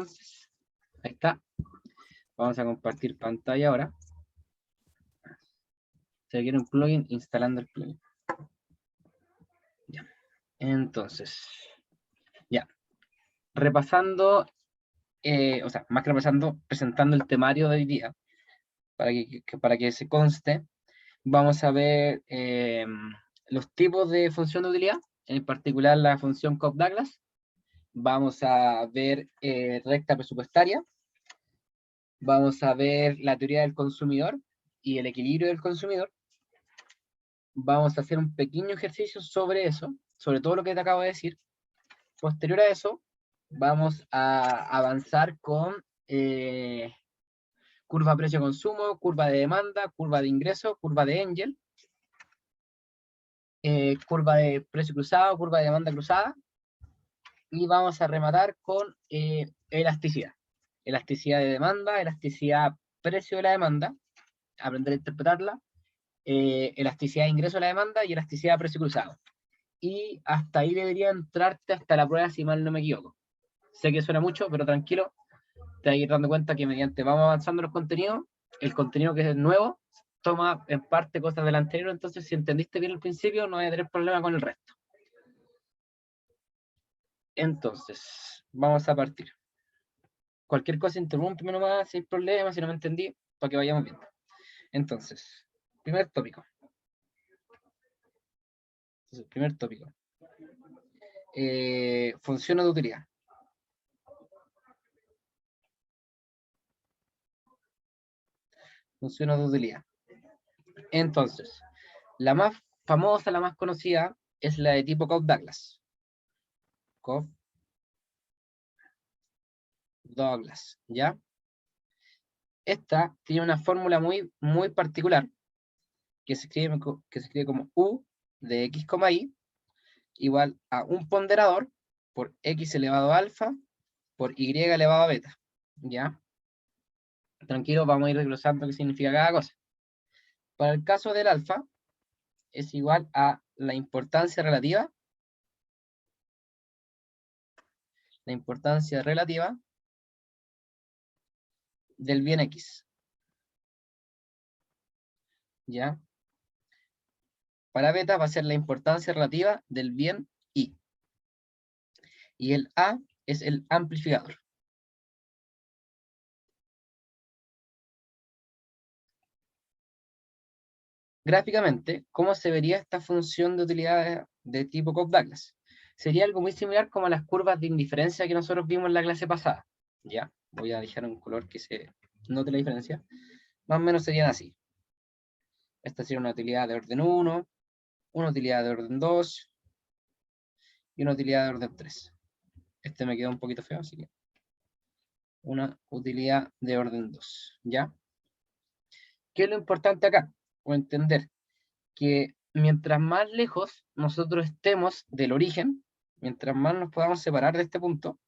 entonces. Ahí está. Vamos a compartir pantalla ahora. Se requiere un plugin, instalando el plugin. Ya. Entonces, ya. Repasando, o sea, más que repasando, presentando el temario de hoy día, para que se conste, vamos a ver los tipos de función de utilidad, en particular la función Cobb-Douglas. Vamos a ver recta presupuestaria. Vamos a ver la teoría del consumidor y el equilibrio del consumidor. Vamos a hacer un pequeño ejercicio sobre eso, sobre todo lo que te acabo de decir. Posterior a eso, vamos a avanzar con curva precio-consumo, curva de demanda, curva de ingreso, curva de Engel, curva de precio cruzado, curva de demanda cruzada, y vamos a rematar con elasticidad. Elasticidad de demanda, elasticidad precio de la demanda, aprender a interpretarla, elasticidad de ingreso de la demanda y elasticidad de precio cruzado. Y hasta ahí debería entrarte hasta la prueba, si mal no me equivoco. Sé que suena mucho, pero tranquilo, te vas a ir dando cuenta que mediante vamos avanzando los contenidos, el contenido que es nuevo toma en parte cosas del anterior, entonces si entendiste bien el principio no vas a tener problema con el resto. Entonces, vamos a partir. Cualquier cosa interrúmpeme nomás, si hay problemas, si no me entendí, para que vayamos viendo. Entonces, primer tópico. Funciones de utilidad. Funciones de utilidad. Entonces, la más famosa, la más conocida, es la de tipo Cobb-Douglas. Cobb-Douglas, ¿ya? Esta tiene una fórmula muy particular, que se escribe como U de X, Y, igual a un ponderador por X elevado a alfa por Y elevado a beta, ¿ya? Tranquilo, vamos a ir desglosando qué significa cada cosa. Para el caso del alfa, es igual a la importancia relativa del bien X, ¿ya? Para beta va a ser la importancia relativa del bien Y. Y el A es el amplificador. Gráficamente, ¿cómo se vería esta función de utilidad de tipo Cobb-Douglas? Sería algo muy similar como a las curvas de indiferencia que nosotros vimos en la clase pasada. ¿Ya? Voy a dejar un color que se note la diferencia. Más o menos serían así. Esta sería una utilidad de orden 1, una utilidad de orden 2 y una utilidad de orden 3. Este me quedó un poquito feo, así que una utilidad de orden 2, ¿ya? ¿Qué es lo importante acá? O entender que mientras más lejos nosotros estemos del origen, mientras más nos podamos separar de este punto,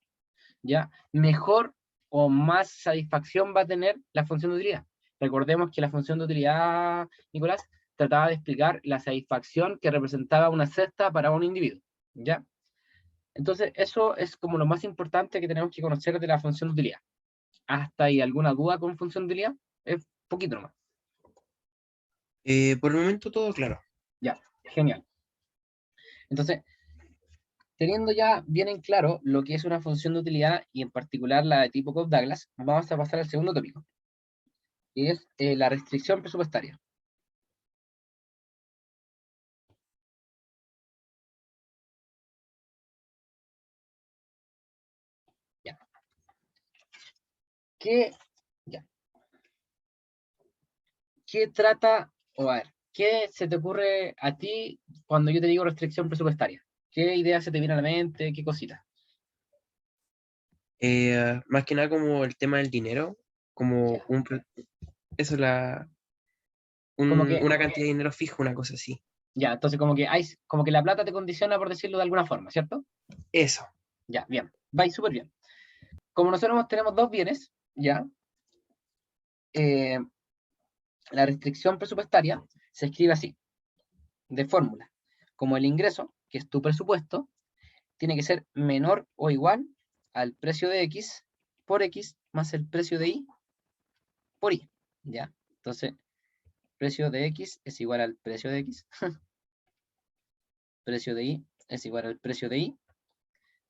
¿ya? Mejor o más satisfacción va a tener la función de utilidad. Recordemos que la función de utilidad, Nicolás, trataba de explicar la satisfacción que representaba una cesta para un individuo, ¿ya? Entonces, eso es como lo más importante que tenemos que conocer de la función de utilidad. ¿Hasta ahí alguna duda con función de utilidad? Es poquito nomás. Por el momento todo claro. Ya, genial. Entonces, teniendo ya bien en claro lo que es una función de utilidad y en particular la de tipo Cobb-Douglas, vamos a pasar al segundo tópico, que es la restricción presupuestaria. Ya. Ya. ¿Qué trata, o a ver, qué se te ocurre a ti cuando yo te digo restricción presupuestaria? ¿Qué idea se te viene a la mente? ¿Qué cosita? Más que nada como el tema del dinero, como Ya. eso es Como que, una cantidad de dinero fijo, una cosa así. ya, entonces como que la plata te condiciona, por decirlo de alguna forma, ¿cierto? Eso. Ya, bien, vais súper bien. Como nosotros tenemos dos bienes, ya, eh, la restricción presupuestaria se escribe así, de fórmula, como el ingreso, que es tu presupuesto, tiene que ser menor o igual al precio de X por X más el precio de Y por Y, ¿ya? Entonces, precio de X es igual al precio de X. Precio de Y es igual al precio de Y.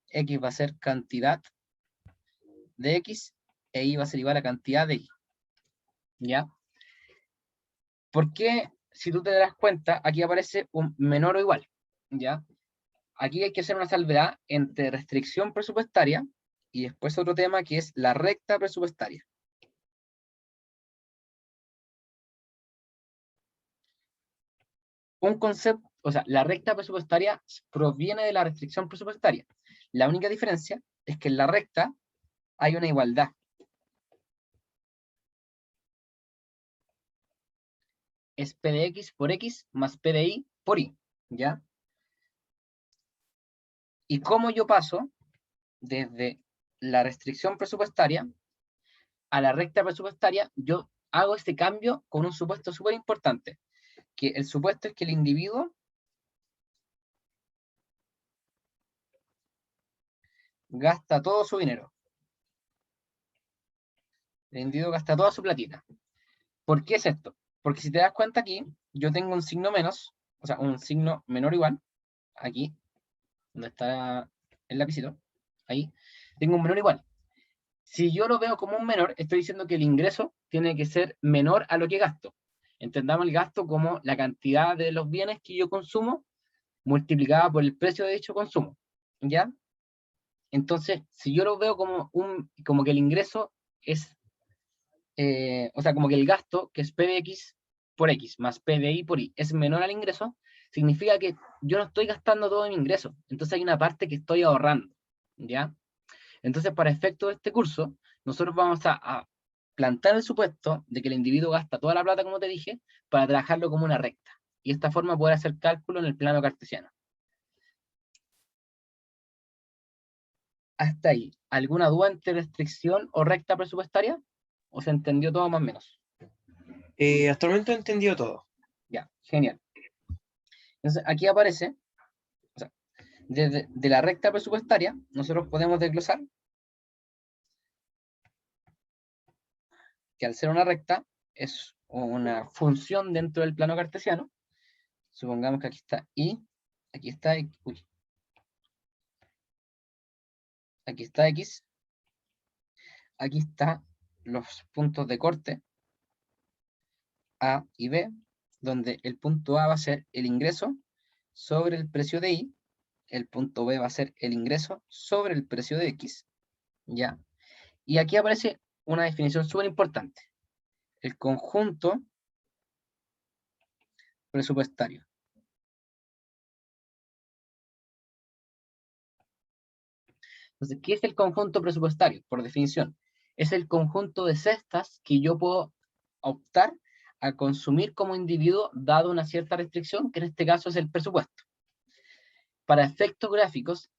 X va a ser cantidad de X e Y va a ser igual a cantidad de Y, ¿ya? ¿Por qué? Si tú te das cuenta, aquí aparece un menor o igual, ¿ya? Aquí hay que hacer una salvedad entre restricción presupuestaria y después otro tema que es la recta presupuestaria. Un concepto, o sea, la recta presupuestaria proviene de la restricción presupuestaria. La única diferencia es que en la recta hay una igualdad. Es P de X por X más P de Y por Y, ¿ya? ¿Y cómo yo paso desde la restricción presupuestaria a la recta presupuestaria? Yo hago este cambio con un supuesto súper importante, que el supuesto es que el individuo gasta todo su dinero. El individuo gasta toda su platita. ¿Por qué es esto? Porque si te das cuenta aquí, yo tengo un signo menos, o sea, un signo menor o igual, aquí, donde está el lapicito, ahí, tengo un menor o igual. Si yo lo veo como un menor, estoy diciendo que el ingreso tiene que ser menor a lo que gasto. Entendamos el gasto como la cantidad de los bienes que yo consumo multiplicada por el precio de dicho consumo, ¿ya? Entonces, si yo lo veo como que el ingreso es, o sea, como que el gasto, que es P de X por X más P de Y por Y, es menor al ingreso, significa que yo no estoy gastando todo mi ingreso. Entonces hay una parte que estoy ahorrando, ¿ya? Entonces, para efecto de este curso, nosotros vamos a plantar el supuesto de que el individuo gasta toda la plata, como te dije, para trabajarlo como una recta. Y de esta forma poder hacer cálculo en el plano cartesiano. Hasta ahí. ¿Alguna duda entre restricción o recta presupuestaria? ¿O se entendió todo más o menos? Actualmente he entendido todo. Ya, genial. Entonces, aquí aparece, o sea, desde de la recta presupuestaria, nosotros podemos desglosar que al ser una recta, es una función dentro del plano cartesiano. Supongamos que aquí está Y, aquí está X, uy, aquí está X, aquí están los puntos de corte A y B, donde el punto A va a ser el ingreso sobre el precio de Y, el punto B va a ser el ingreso sobre el precio de X, ¿ya? Y aquí aparece una definición súper importante, el conjunto presupuestario. Entonces, ¿qué es el conjunto presupuestario? Por definición, es el conjunto de cestas que yo puedo optar a consumir como individuo dado una cierta restricción, que en este caso es el presupuesto. Para efectos gráficos,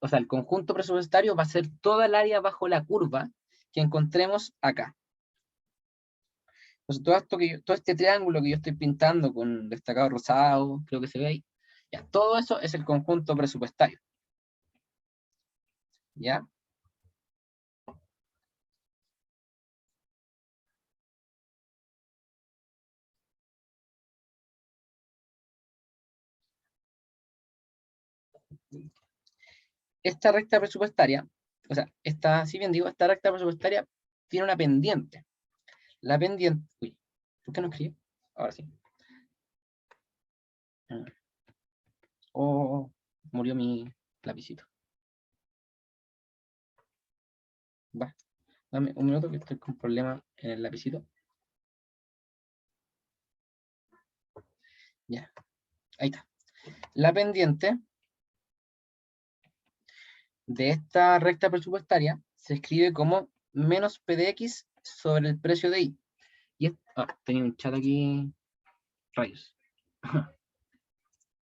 o sea, el conjunto presupuestario va a ser toda el área bajo la curva que encontremos acá. Entonces, todo este triángulo que yo estoy pintando con destacado rosado, creo que se ve ahí, ya, todo eso es el conjunto presupuestario. ¿Ya? Esta recta presupuestaria, o sea, si bien digo, esta recta presupuestaria tiene una pendiente. La pendiente, uy, ¿por qué no escribí? Ahora sí. Oh, murió mi lapicito. Va, dame un minuto que estoy con problema en el lapicito. Ya, ahí está. La pendiente de esta recta presupuestaria se escribe como menos P de X sobre el precio de Y. Tenía un chat aquí, rayos.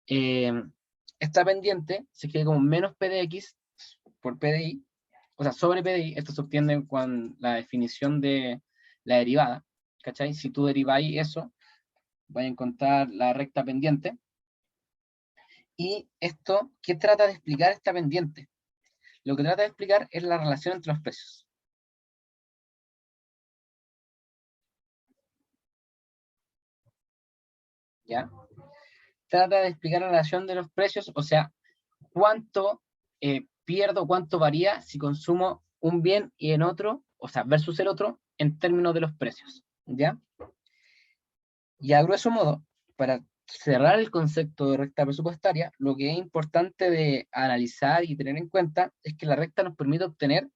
Esta pendiente se escribe como menos P de X por P de Y, o sea, sobre P de Y. Esto se obtiene con la definición de la derivada, ¿cachai? Si tú deriváis eso, vais a encontrar la recta pendiente. Y esto, ¿qué trata de explicar esta pendiente? Lo que trata de explicar es la relación entre los precios. ¿Ya? Trata de explicar la relación de los precios, o sea, cuánto pierdo, cuánto varía si consumo un bien y en otro, o sea, versus el otro, en términos de los precios. ¿Ya? Y a grueso modo, para cerrar el concepto de recta presupuestaria, lo que es importante de analizar y tener en cuenta es que la recta nos permite obtener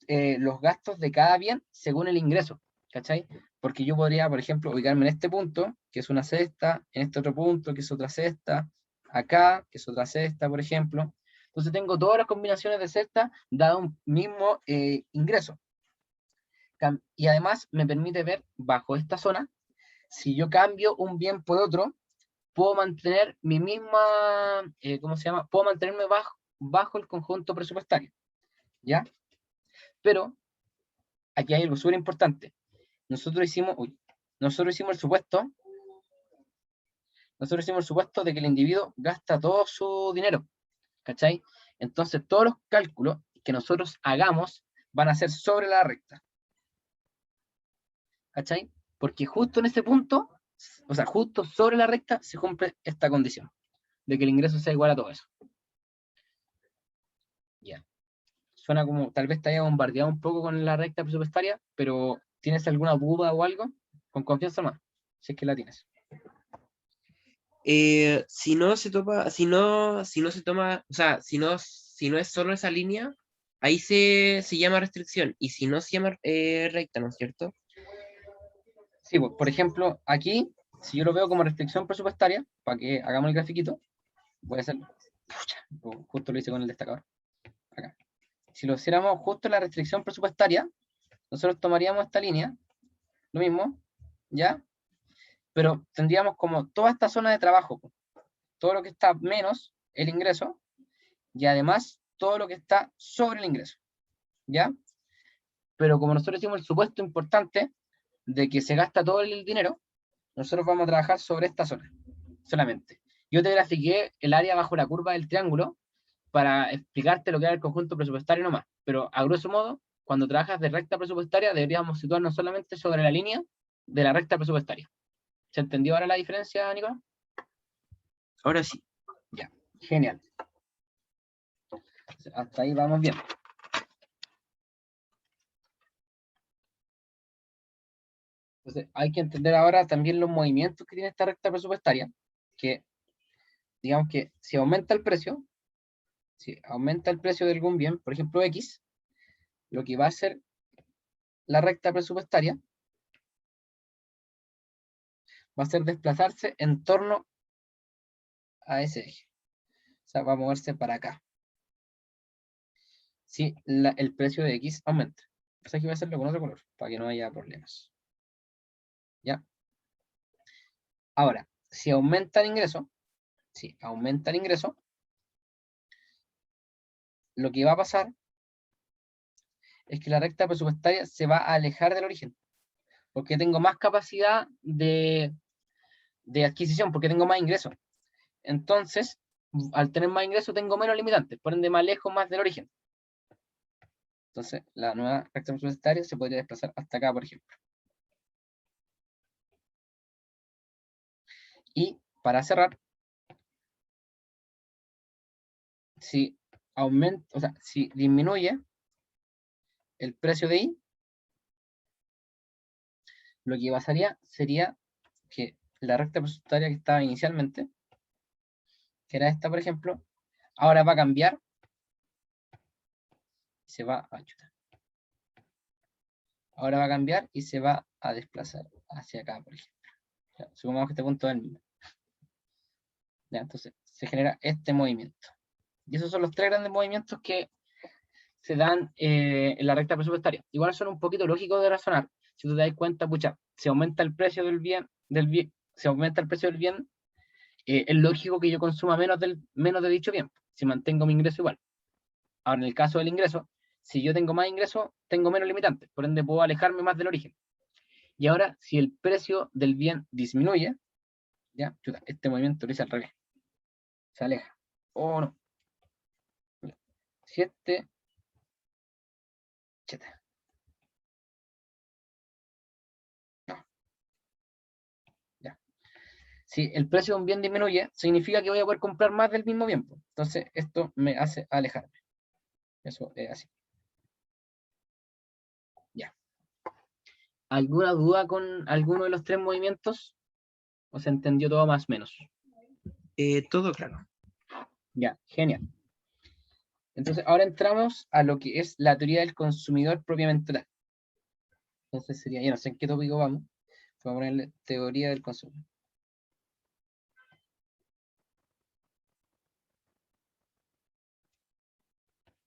los gastos de cada bien según el ingreso, ¿cachai? Porque yo podría, por ejemplo, ubicarme en este punto, que es una cesta, en este otro punto, que es otra cesta, acá, que es otra cesta, por ejemplo. Entonces tengo todas las combinaciones de cestas dado un mismo ingreso. Y además me permite ver bajo esta zona, si yo cambio un bien por otro, puedo mantener mi misma, ¿cómo se llama? Puedo mantenerme bajo el conjunto presupuestario, ¿ya? Pero aquí hay algo súper importante. Nosotros hicimos el supuesto de que el individuo gasta todo su dinero, ¿cachai? Entonces todos los cálculos que nosotros hagamos van a ser sobre la recta, ¿cachai? Porque justo en ese punto, o sea, justo sobre la recta se cumple esta condición, de que el ingreso sea igual a todo eso. Ya. Suena como, tal vez te haya bombardeado un poco con la recta presupuestaria, pero ¿tienes alguna duda o algo? Con confianza más, si es que la tienes. Si no se toma, si no se toma, o sea, si no es solo esa línea, ahí se llama restricción. Y si no se llama recta, ¿no es cierto? Sí, pues, por ejemplo, aquí, si yo lo veo como restricción presupuestaria, para que hagamos el grafiquito, voy a hacer, justo lo hice con el destacador, acá. Si lo hiciéramos justo en la restricción presupuestaria, nosotros tomaríamos esta línea, lo mismo, ¿ya? Pero tendríamos como toda esta zona de trabajo, todo lo que está menos el ingreso, y además todo lo que está sobre el ingreso, ¿ya? Pero como nosotros hicimos el supuesto importante de que se gasta todo el dinero, nosotros vamos a trabajar sobre esta zona, solamente. Yo te grafiqué el área bajo la curva del triángulo para explicarte lo que era el conjunto presupuestario nomás, pero a grosso modo, cuando trabajas de recta presupuestaria, deberíamos situarnos solamente sobre la línea de la recta presupuestaria. ¿Se entendió ahora la diferencia, Nicolás? Ahora sí. Ya, genial. Hasta ahí vamos bien. Entonces, hay que entender ahora también los movimientos que tiene esta recta presupuestaria, que digamos que si aumenta el precio de algún bien, por ejemplo X, lo que va a hacer la recta presupuestaria va a ser desplazarse en torno a ese eje. O sea, va a moverse para acá. Si el precio de X aumenta. O sea, que voy a hacerlo con otro color, para que no haya problemas. ¿Ya? Ahora, si aumenta el ingreso, lo que va a pasar es que la recta presupuestaria se va a alejar del origen, porque tengo más capacidad de adquisición, porque tengo más ingresos. Entonces, al tener más ingresos, tengo menos limitantes, por ende, más lejos más del origen. Entonces, la nueva recta presupuestaria se podría desplazar hasta acá, por ejemplo. Y para cerrar, si aumenta, o sea, si disminuye el precio de I, lo que pasaría sería que la recta presupuestaria que estaba inicialmente, que era esta, por ejemplo, ahora va a cambiar, se va a chutar. Ahora va a cambiar y se va a desplazar hacia acá, por ejemplo. Ya, supongamos que este punto es el mismo. Ya, entonces se genera este movimiento. Y esos son los tres grandes movimientos que se dan en la recta presupuestaria. Igual son un poquito lógicos de razonar. Si tú te das cuenta, pucha, si aumenta el precio del bien, si aumenta el precio del bien, es lógico que yo consuma menos de dicho bien, si mantengo mi ingreso igual. Ahora, en el caso del ingreso, si yo tengo más ingreso, tengo menos limitantes, por ende puedo alejarme más del origen. Y ahora, si el precio del bien disminuye, ya, chuta, este movimiento lo hice al revés. Se aleja. Oh, no. Si este Cheta. No. Ya. Si el precio de un bien disminuye, significa que voy a poder comprar más del mismo bien. Entonces, esto me hace alejarme. Eso es así. Ya. ¿Alguna duda con alguno de los tres movimientos? ¿O se entendió todo más o menos? Todo claro. Ya, genial. Entonces, ahora entramos a lo que es la teoría del consumidor propiamente tal. Entonces sería, ya no sé en qué tópico vamos. Vamos a ponerle teoría del consumo.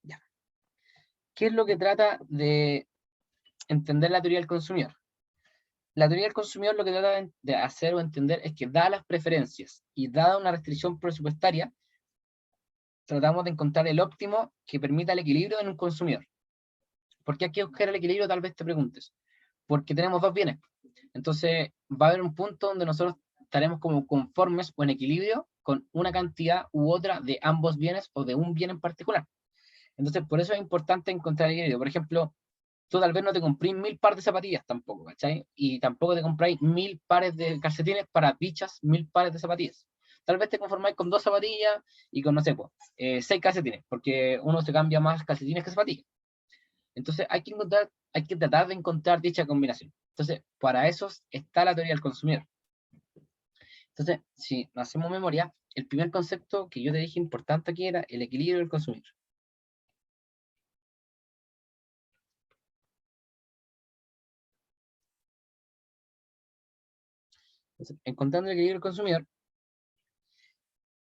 Ya. ¿Qué es lo que trata de entender la teoría del consumidor? La teoría del consumidor lo que trata de hacer o entender es que, dadas las preferencias y dada una restricción presupuestaria, tratamos de encontrar el óptimo que permita el equilibrio en un consumidor. ¿Por qué hay que buscar el equilibrio? Tal vez te preguntes. Porque tenemos dos bienes. Entonces va a haber un punto donde nosotros estaremos como conformes o en equilibrio con una cantidad u otra de ambos bienes o de un bien en particular. Entonces por eso es importante encontrar el equilibrio. Por ejemplo, tú tal vez no te comprís 1000 pares de zapatillas tampoco, ¿cachai? Y tampoco te compráis 1000 pares de calcetines para dichas 1000 pares de zapatillas. Tal vez te conformáis con 2 zapatillas y con, no sé, pues, 6 calcetines, porque uno se cambia más calcetines que zapatillas. Entonces hay que tratar de encontrar dicha combinación. Entonces, para eso está la teoría del consumidor. Entonces, si nos hacemos memoria, el primer concepto que yo te dije importante aquí era el equilibrio del consumidor. Entonces, encontrando el equilibrio del consumidor,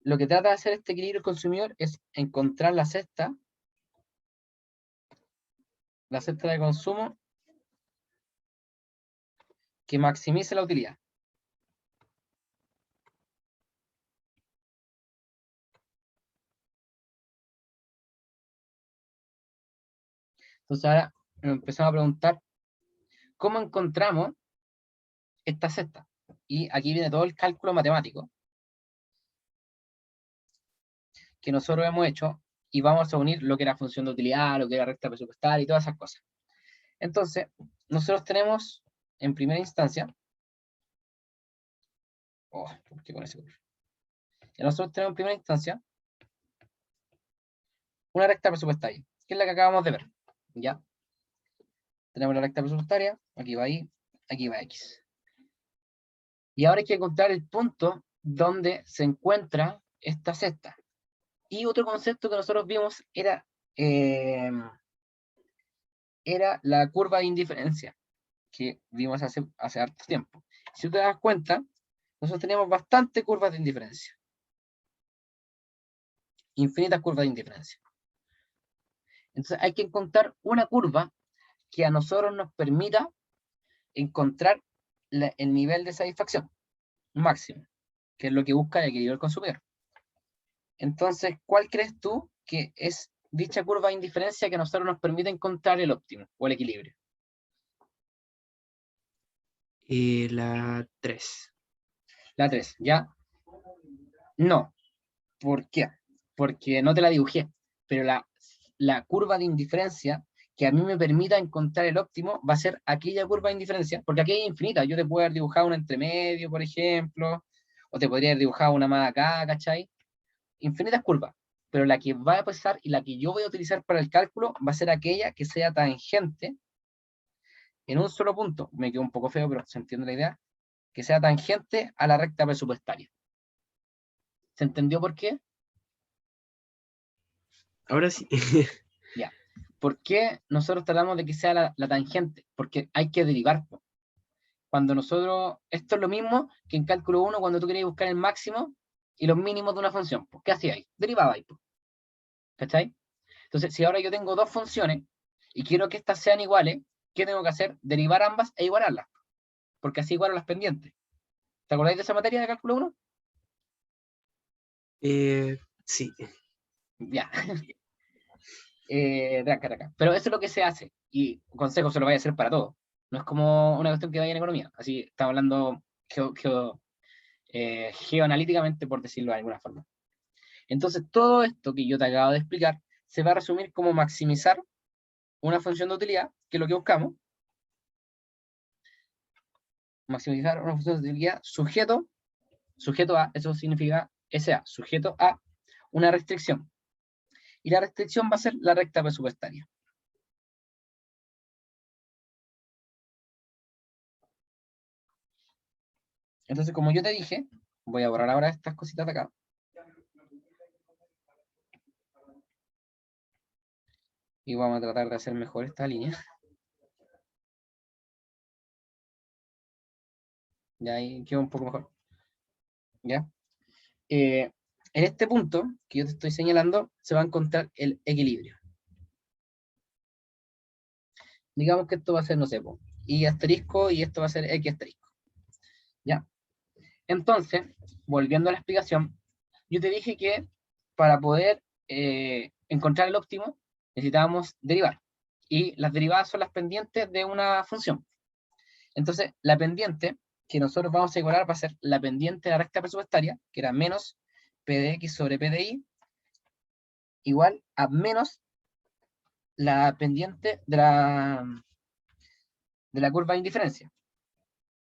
lo que trata de hacer este equilibrio del consumidor es encontrar la cesta de consumo que maximice la utilidad. Entonces ahora nos empezamos a preguntar cómo encontramos esta cesta. Y aquí viene todo el cálculo matemático que nosotros hemos hecho y vamos a unir lo que era función de utilidad, lo que era recta presupuestaria y todas esas cosas. Entonces, nosotros tenemos en primera instancia, ¿por qué con ese color? Nosotros tenemos en primera instancia una recta presupuestaria, que es la que acabamos de ver, ¿ya? Tenemos la recta presupuestaria, aquí va Y, aquí va X. Y ahora hay que encontrar el punto donde se encuentra esta cesta. Y otro concepto que nosotros vimos era la curva de indiferencia, que vimos hace harto tiempo. Si tú te das cuenta, nosotros tenemos bastante curvas de indiferencia. Infinitas curvas de indiferencia. Entonces hay que encontrar una curva que a nosotros nos permita encontrar el nivel de satisfacción máximo, que es lo que busca el equilibrio del consumidor. Entonces, ¿cuál crees tú que es dicha curva de indiferencia que a nosotros nos permite encontrar el óptimo o el equilibrio? La 3. La 3, ¿ya? No. ¿Por qué? Porque no te la dibujé, pero la curva de indiferencia que a mí me permita encontrar el óptimo va a ser aquella curva de indiferencia, porque aquí hay infinita. Yo te puedo haber dibujado una entre medio, por ejemplo, o te podría haber dibujado una más acá, ¿cachai? Infinitas curvas, pero la que va a pasar y la que yo voy a utilizar para el cálculo va a ser aquella que sea tangente en un solo punto. Me quedó un poco feo, pero se entiende la idea. Que sea tangente a la recta presupuestaria. ¿Se entendió por qué? Ahora sí. Ya. ¿Por qué nosotros tratamos de que sea la tangente? Porque hay que derivar. Cuando nosotros, esto es lo mismo que en cálculo 1, cuando tú querías buscar el máximo y los mínimos de una función. ¿Qué hacíais? Derivabais. ¿Cachai? Entonces, si ahora yo tengo dos funciones y quiero que estas sean iguales, ¿qué tengo que hacer? Derivar ambas e igualarlas, porque así igualo las pendientes. ¿Te acordáis de esa materia de cálculo 1? Sí. Ya. Traca. Pero eso es lo que se hace, y consejo se lo vaya a hacer para todo. No es como una cuestión que vaya en economía, así estamos hablando geoanalíticamente, por decirlo de alguna forma. Entonces, todo esto que yo te acabo de explicar se va a resumir como maximizar una función de utilidad, que es lo que buscamos. Maximizar una función de utilidad sujeto a, eso significa SA, sujeto a una restricción. Y la restricción va a ser la recta presupuestaria. Entonces, como yo te dije, voy a borrar ahora estas cositas de acá. Y vamos a tratar de hacer mejor esta línea. Ya ahí quedó un poco mejor. ¿Ya? En este punto que yo te estoy señalando, se va a encontrar el equilibrio. Digamos que esto va a ser, no sé, y asterisco, y esto va a ser x asterisco. ¿Ya? Entonces, volviendo a la explicación, yo te dije que para poder encontrar el óptimo, necesitábamos derivar. Y las derivadas son las pendientes de una función. Entonces, la pendiente que nosotros vamos a igualar va a ser la pendiente de la recta presupuestaria, que era menos p de x sobre p de y, igual a menos la pendiente de la curva de indiferencia.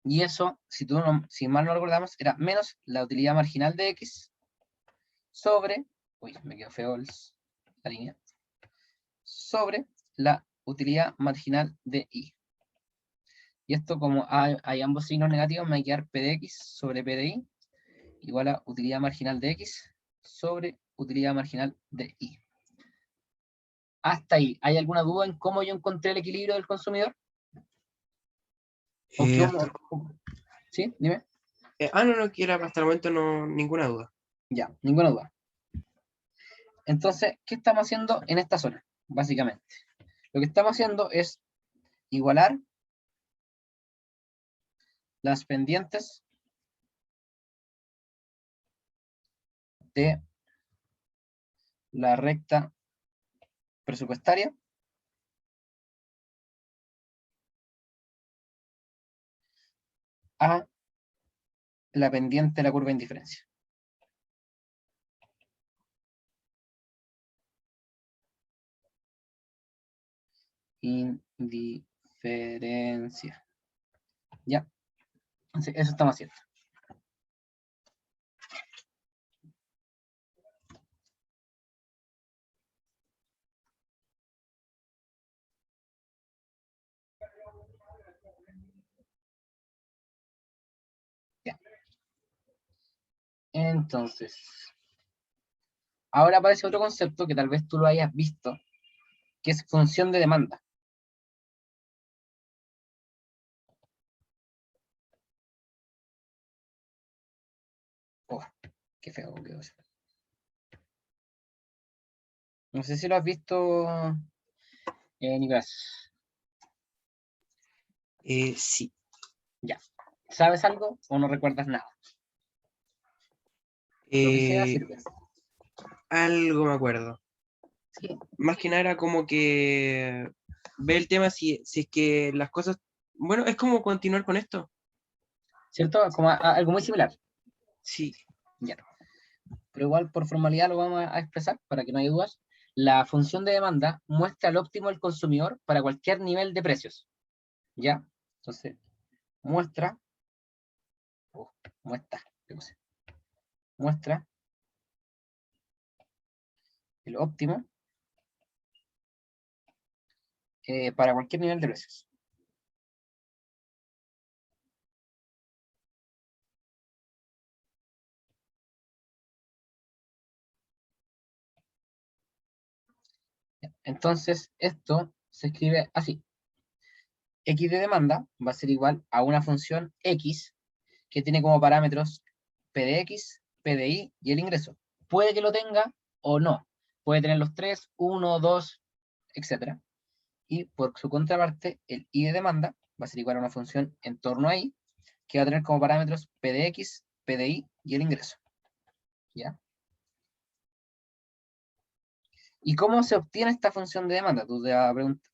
Y eso, si mal no recordamos, era menos la utilidad marginal de x sobre, uy, me quedó feo la línea, sobre la utilidad marginal de y. Y esto, como hay ambos signos negativos, me va a quedar p de x sobre p de y igual a utilidad marginal de x sobre utilidad marginal de y. Hasta ahí, ¿hay alguna duda en cómo yo encontré el equilibrio del consumidor? ¿O cómo? ¿Sí? Dime. No, que era hasta el momento no, ninguna duda. Ya, ninguna duda. Entonces, ¿qué estamos haciendo en esta zona? Básicamente, lo que estamos haciendo es igualar las pendientes de la recta presupuestaria a la pendiente de la curva de indiferencia. Indiferencia. ¿Ya? Entonces, eso estamos haciendo. Ya. Entonces, ahora aparece otro concepto que tal vez tú lo hayas visto, que es función de demanda. Oh, qué feo quedó eso. No sé si lo has visto, Nicolás. Sí. Ya. ¿Sabes algo o no recuerdas nada? Lo que sea sirve. Algo me acuerdo. Sí. Más que nada era como que ver el tema si es que las cosas. Bueno, es como continuar con esto. ¿Cierto? Como algo muy similar. Sí. Ya. Pero igual por formalidad lo vamos a expresar para que no haya dudas. La función de demanda muestra el óptimo del consumidor para cualquier nivel de precios. ¿Ya? Entonces, muestra, muestra el óptimo para cualquier nivel de precios. Entonces, esto se escribe así. X de demanda va a ser igual a una función X que tiene como parámetros P de X, P de Y y el ingreso. Puede que lo tenga o no. Puede tener los tres, 1, 2, etc. Y por su contraparte, el I de demanda va a ser igual a una función en torno a Y, que va a tener como parámetros P de X, P de Y y el ingreso. ¿Ya? ¿Y cómo se obtiene esta función de demanda? Tú te vas a preguntar,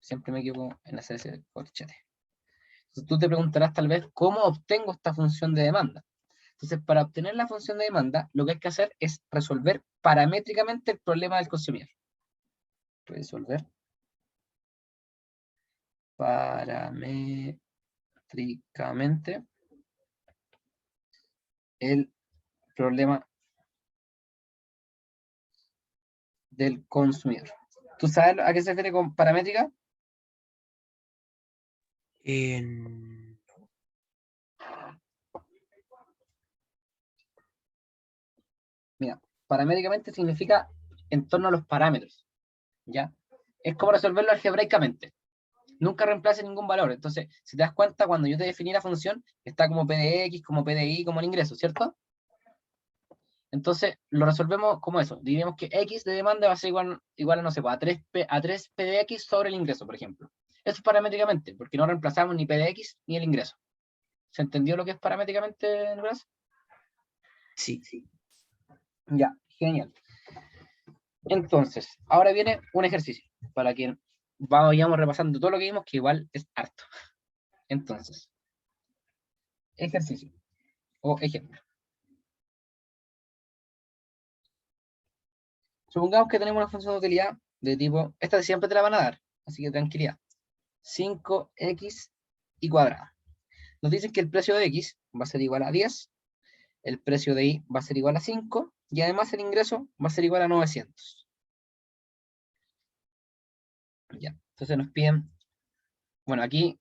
siempre me equivoco en hacer ese corchete. Entonces tú te preguntarás tal vez, ¿cómo obtengo esta función de demanda? Entonces, para obtener la función de demanda, lo que hay que hacer es resolver paramétricamente el problema del consumidor. Resolver paramétricamente el problema del consumidor. ¿Tú sabes a qué se refiere con paramétrica? Mira, paramétricamente significa en torno a los parámetros, ¿ya? Es como resolverlo algebraicamente. Nunca reemplace ningún valor. Entonces, si te das cuenta, cuando yo te definí la función, está como P de X, como P de Y, como el ingreso, ¿cierto? Entonces, lo resolvemos como eso. Diríamos que X de demanda va a ser igual a, no sé, a 3 P de X sobre el ingreso, por ejemplo. Eso es paramétricamente, porque no reemplazamos ni P de X ni el ingreso. ¿Se entendió lo que es paramétricamente, Nicolás? Sí. Ya, genial. Entonces, ahora viene un ejercicio para que vayamos repasando todo lo que vimos, que igual es harto. Entonces, ejercicio o ejemplo. Supongamos que tenemos una función de utilidad de tipo, esta siempre te la van a dar, así que tranquilidad. 5x y cuadrada. Nos dicen que el precio de x va a ser igual a 10, el precio de y va a ser igual a 5, y además el ingreso va a ser igual a 900. Ya, entonces nos piden, bueno, aquí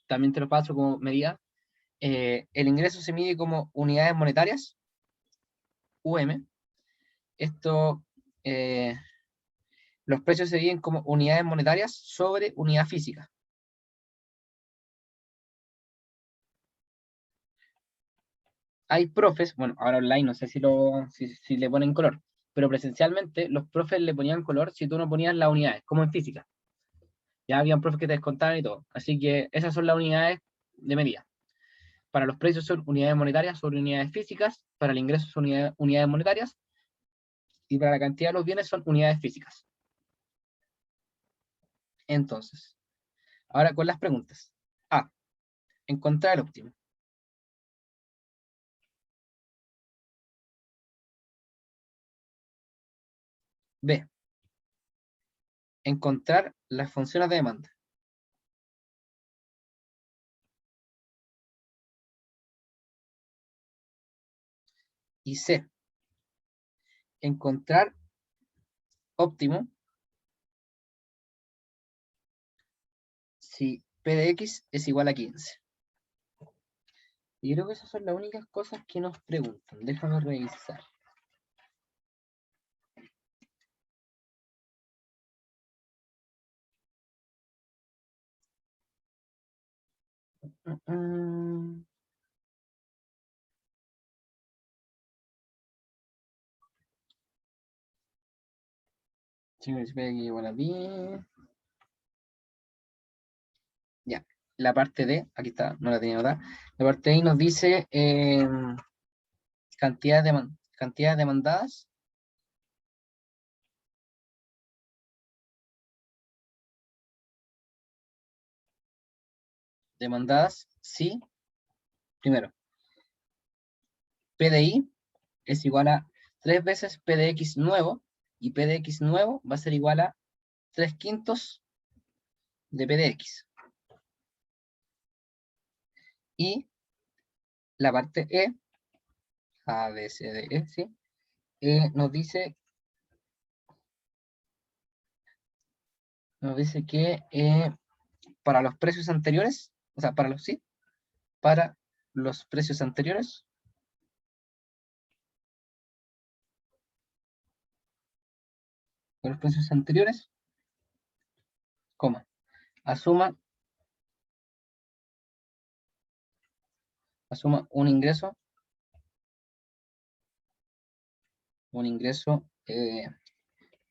también te lo paso como medida. El ingreso se mide como unidades monetarias, UM. Esto, los precios se dividen como unidades monetarias sobre unidad física. Hay profes, bueno, ahora online no sé si le ponen color, pero presencialmente los profes le ponían color si tú no ponías las unidades, como en física. Ya habían profes que te descontaban y todo. Así que esas son las unidades de medida. Para los precios son unidades monetarias sobre unidades físicas, para el ingreso son unidades monetarias, y para la cantidad de los bienes son unidades físicas. Entonces, ahora con las preguntas. A. Encontrar el óptimo. B. Encontrar las funciones de demanda. Y C. Encontrar óptimo si P de X es igual a 15. Y creo que esas son las únicas cosas que nos preguntan. Déjame revisar. Igual a B. Ya. La parte D, aquí está, no la tenía nada. La parte D nos dice cantidad demandadas. Demandadas, sí. Primero, P de I es igual a 3 veces P de X nuevo, y P de X nuevo va a ser igual a 3/5 de P de X. Y la parte E, A, B, C, D, E, ¿sí? Nos dice que para los precios anteriores, o sea, para los precios anteriores, coma, asuma un ingreso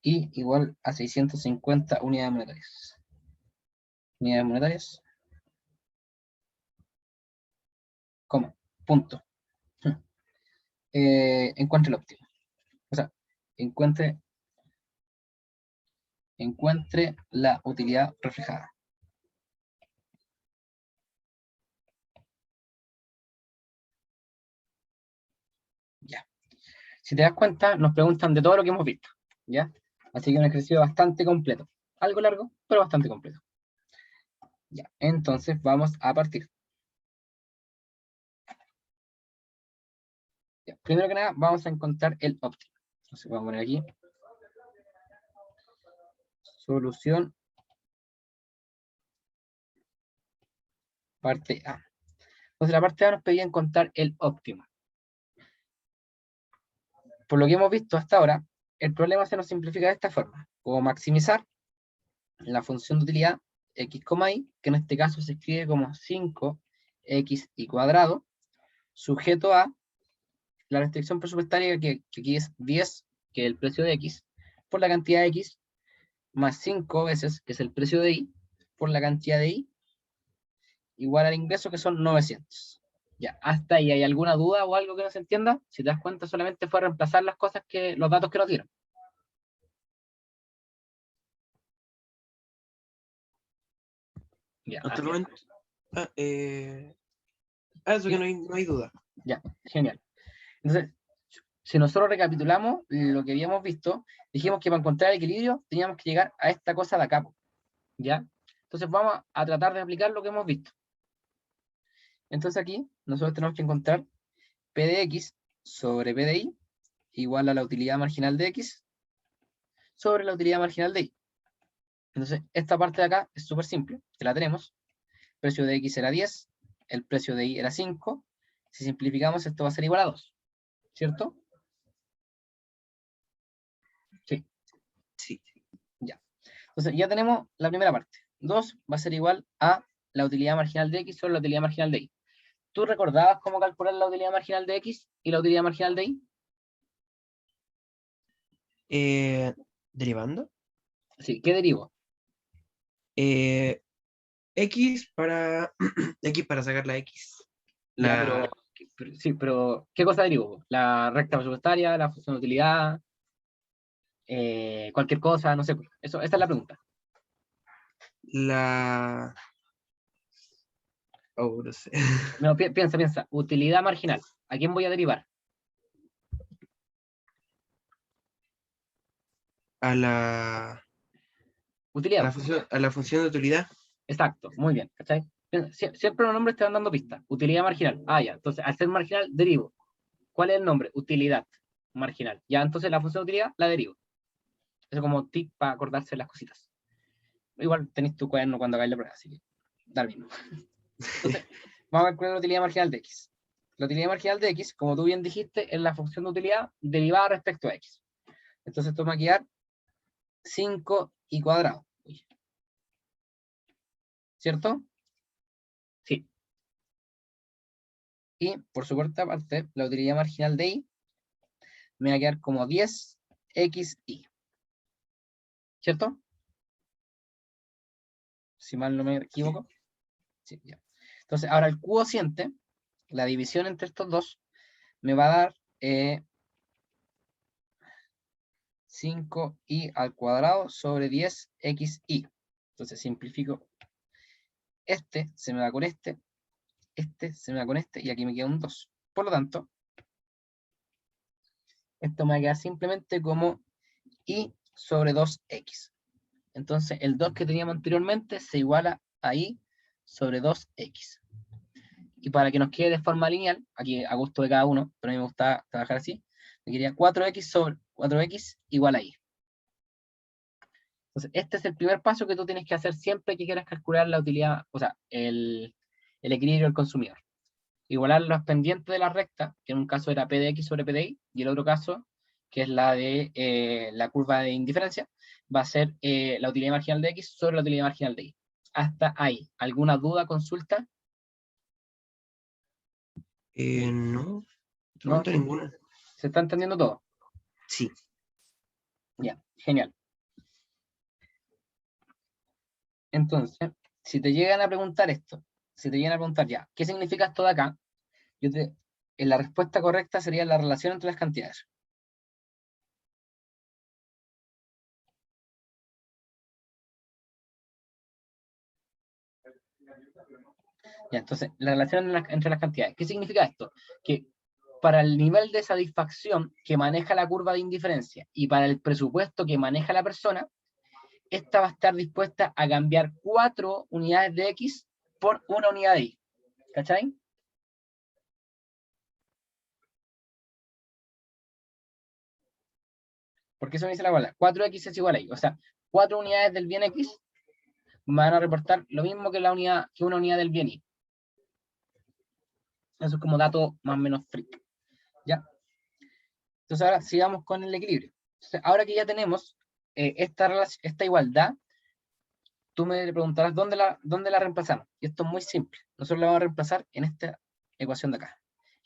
y igual a 650 unidades monetarias. Unidades monetarias, coma, punto. Encuentre el óptimo. O sea, encuentre la utilidad reflejada. Ya. Si te das cuenta, nos preguntan de todo lo que hemos visto, ¿ya? Así que un ejercicio bastante completo. Algo largo, pero bastante completo. Ya, entonces vamos a partir. Ya, primero que nada, vamos a encontrar el óptimo. Entonces vamos a poner aquí. Solución. Parte A. Entonces la parte A nos pedía encontrar el óptimo. Por lo que hemos visto hasta ahora, el problema se nos simplifica de esta forma. Puedo maximizar la función de utilidad x, y, que en este caso se escribe como 5x cuadrado, sujeto a la restricción presupuestaria que aquí es 10, que es el precio de x, por la cantidad de x, más 5 veces, que es el precio de y, por la cantidad de y, igual al ingreso, que son 900. Ya, hasta ahí, ¿hay alguna duda o algo que no se entienda? Si te das cuenta, solamente fue reemplazar las cosas los datos que nos dieron. Ya, Hasta el momento. Eso ¿sí? que no hay duda. Ya, genial. Entonces, si nosotros recapitulamos lo que habíamos visto, dijimos que para encontrar el equilibrio teníamos que llegar a esta cosa de acá, ¿ya? Entonces vamos a tratar de aplicar lo que hemos visto. Entonces aquí nosotros tenemos que encontrar P de X sobre P de Y igual a la utilidad marginal de X sobre la utilidad marginal de Y. Entonces esta parte de acá es súper simple, que la tenemos. El precio de X era 10, el precio de Y era 5. Si simplificamos, esto va a ser igual a 2, ¿cierto? Sí. Sí. Ya. Entonces ya tenemos la primera parte. 2 va a ser igual a la utilidad marginal de X sobre la utilidad marginal de Y. ¿Tú recordabas cómo calcular la utilidad marginal de X y la utilidad marginal de Y? Derivando. Sí, ¿qué derivo? X para X para sacar la X. Ya, La, sí, pero ¿qué cosa derivo? ¿La recta presupuestaria, la función de utilidad, cualquier cosa? No sé. Esa es la pregunta. la oh, no sé. No, piensa. Utilidad marginal. ¿A quién voy a derivar? A la Utilidad. a la función de utilidad. Exacto, muy bien. ¿Cachai? Siempre los nombres te van dando pistas. Utilidad marginal. Ah, ya. Entonces, al ser marginal, derivo. ¿Cuál es el nombre? Utilidad marginal. Ya, entonces la función de utilidad la derivo. Eso como tip para acordarse las cositas. Igual tenéis tu cuaderno cuando hagáis la prueba, así que da lo mismo. Entonces, vamos a calcular la utilidad marginal de x. La utilidad marginal de x, como tú bien dijiste, es la función de utilidad derivada respecto a x. Entonces esto me va a quedar 5 y cuadrado. ¿Cierto? Sí. Y por su cuarta parte, la utilidad marginal de y me va a quedar como 10xy. ¿Cierto? Si mal no me equivoco. Sí, ya. Entonces, ahora el cociente, la división entre estos dos, me va a dar 5y al cuadrado sobre 10xy. Entonces simplifico. Este se me va con este se me va con este, y aquí me queda un 2. Por lo tanto, esto me va a quedar simplemente como y sobre 2x. Entonces, el 2 que teníamos anteriormente se iguala a y sobre 2x. Y para que nos quede de forma lineal, aquí a gusto de cada uno, pero a mí me gusta trabajar así, me quedaría 4x sobre 4x igual a y. Entonces, este es el primer paso que tú tienes que hacer siempre que quieras calcular la utilidad, o sea, el equilibrio del consumidor. Igualar los pendientes de la recta, que en un caso era P de X sobre P de Y, y el otro caso, que es la de la curva de indiferencia, va a ser la utilidad marginal de X sobre la utilidad marginal de Y. Hasta ahí. ¿Alguna duda, consulta? No, de ¿No? momento ninguna. ¿Se está entendiendo todo? Sí. Ya, genial. Entonces, si te llegan a preguntar esto, si te llegan a preguntar ya, ¿qué significa esto de acá? La respuesta correcta sería la relación entre las cantidades. Ya, entonces, la relación entre las cantidades. ¿Qué significa esto? Que para el nivel de satisfacción que maneja la curva de indiferencia y para el presupuesto que maneja la persona, esta va a estar dispuesta a cambiar 4 unidades de X por 1 unidad de Y. ¿Cachai? Porque eso me dice la igualdad. 4X es igual a Y. O sea, 4 unidades del bien X van a reportar lo mismo que, una unidad del bien Y. Eso es como dato más o menos freak. ¿Ya? Entonces ahora sigamos con el equilibrio. Entonces, ahora que ya tenemos esta igualdad, tú me preguntarás ¿dónde la reemplazamos? Y esto es muy simple. Nosotros la vamos a reemplazar en esta ecuación de acá.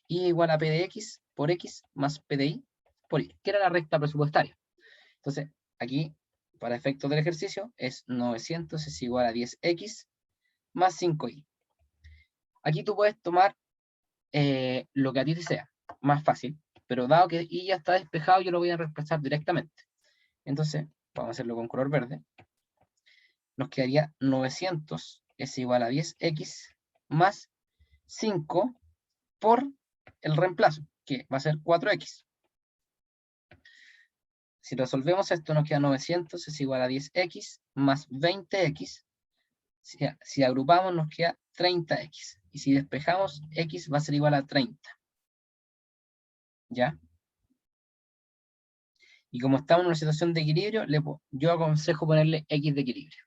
Y igual a P de X por X más P de Y por Y, que era la recta presupuestaria. Entonces, aquí, para efectos del ejercicio, es 900 es igual a 10X más 5Y. Aquí tú puedes tomar lo que a ti te sea más fácil, pero dado que Y ya está despejado, yo lo voy a reemplazar directamente. Entonces, vamos a hacerlo con color verde. Nos quedaría 900 es igual a 10X más 5 por el reemplazo, que va a ser 4X. Si resolvemos esto, nos queda 900 es igual a 10X más 20X. Si agrupamos, nos queda 30X. Y si despejamos, X va a ser igual a 30. ¿Ya? Y como estamos en una situación de equilibrio, yo aconsejo ponerle X de equilibrio.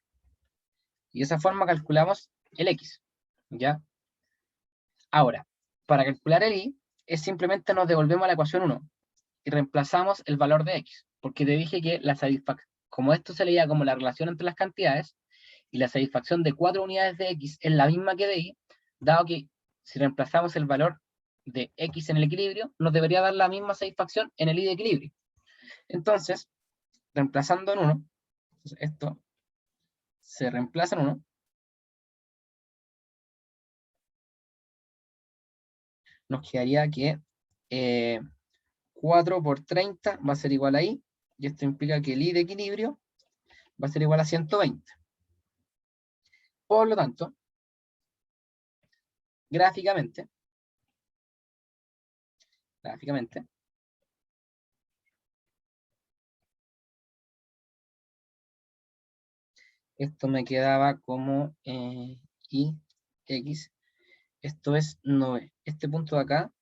Y de esa forma calculamos el X. ¿Ya? Ahora, para calcular el Y, es simplemente nos devolvemos a la ecuación 1 y reemplazamos el valor de X. Porque te dije que como esto se leía como la relación entre las cantidades, y la satisfacción de 4 unidades de X es la misma que de Y, dado que si reemplazamos el valor de X en el equilibrio, nos debería dar la misma satisfacción en el Y de equilibrio. Entonces, reemplazando en 1, esto se reemplaza en 1, nos quedaría que 4 por 30 va a ser igual a Y, y esto implica que el Y de equilibrio va a ser igual a 120. Por lo tanto, gráficamente, esto me quedaba como Y, X, esto es 9, este punto de acá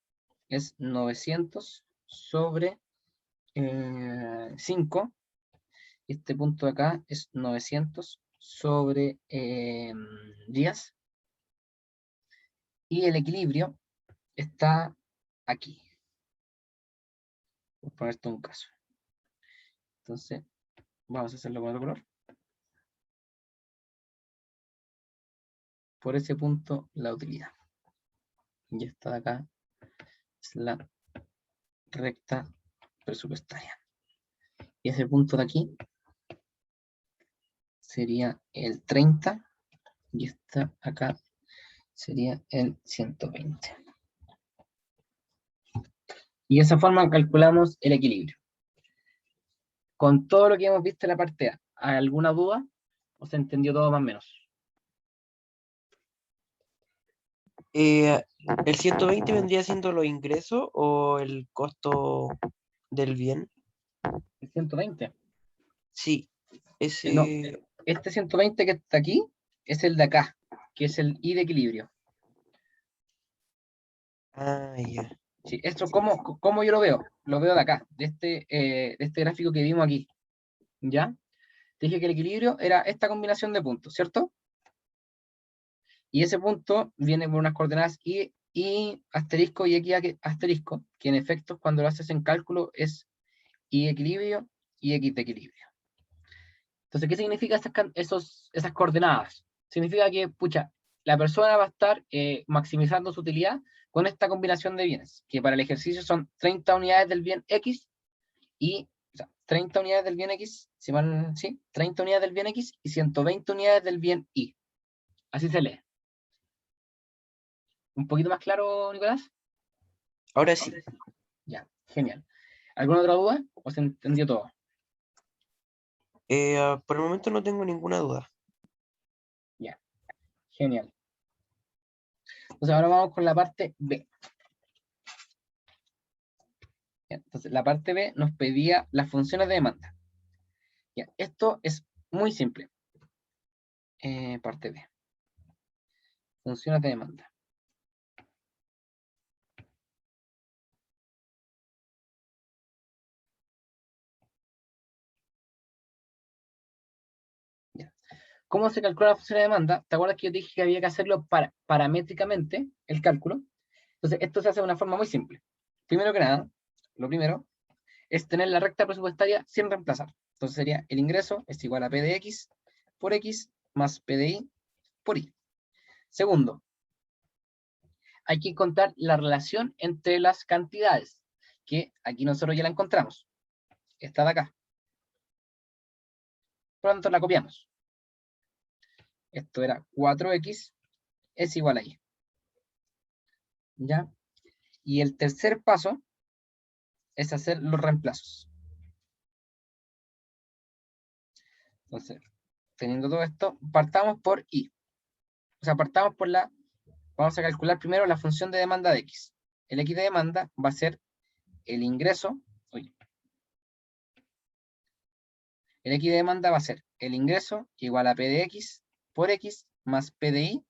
es 900 sobre 5, y este punto de acá es 900 sobre 10, y el equilibrio está aquí. Voy a poner esto un caso. Entonces, vamos a hacerlo con otro color. Por ese punto, la utilidad. Y esta de acá es la recta presupuestaria. Y ese punto de aquí sería el 30, y esta acá sería el 120. Y de esa forma calculamos el equilibrio. Con todo lo que hemos visto en la parte A, ¿hay alguna duda? ¿O se entendió todo más o menos? ¿El 120 vendría siendo los ingresos o el costo del bien? ¿El 120? Sí, No, ese. este 120 que está aquí es el de acá, que es el I de equilibrio. Ah, ya. Sí, esto, ¿cómo yo lo veo? Lo veo de acá, de este gráfico que vimos aquí. ¿Ya? Te dije que el equilibrio era esta combinación de puntos, ¿cierto? Y ese punto viene por unas coordenadas y asterisco y X asterisco, que en efecto cuando lo haces en cálculo es Y de equilibrio y X de equilibrio. Entonces, ¿qué significa esas coordenadas? Significa que, pucha, la persona va a estar maximizando su utilidad con esta combinación de bienes, que para el ejercicio son 30 unidades del bien X y, o sea, 30 unidades del bien X, sí, 30 unidades del bien X y 120 unidades del bien Y. Así se lee. ¿Un poquito más claro, Nicolás? Ahora sí. Ya, genial. ¿Alguna otra duda? ¿O se entendió todo? Por el momento no tengo ninguna duda. Ya, genial. Entonces ahora vamos con la parte B. Ya, entonces la parte B nos pedía las funciones de demanda. Ya, esto es muy simple. Parte B. Funciones de demanda. Ya. ¿Cómo se calcula la función de demanda? ¿Te acuerdas que yo te dije que había que hacerlo paramétricamente, el cálculo? Entonces, esto se hace de una forma muy simple. Primero que nada, lo primero es tener la recta presupuestaria sin reemplazar. Entonces sería el ingreso es igual a P de X por X más P de Y por Y. Segundo, hay que encontrar la relación entre las cantidades, que aquí nosotros ya la encontramos. Esta de acá. Por lo tanto, la copiamos. Esto era 4X es igual a Y. ¿Ya? Y el tercer paso es hacer los reemplazos. Entonces, teniendo todo esto, partamos por Y. O sea, partamos por la... Vamos a calcular primero la función de demanda de X. El X de demanda va a ser el ingreso... Uy, el X de demanda va a ser el ingreso igual a P de X por X más P de Y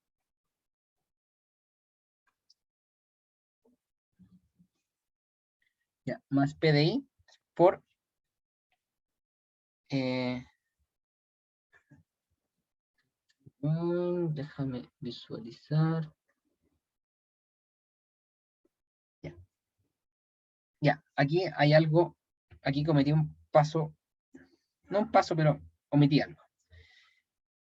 ya, más P de Y por déjame visualizar. Ya. Ya, aquí hay algo, aquí cometí un paso, no un paso, pero omití algo.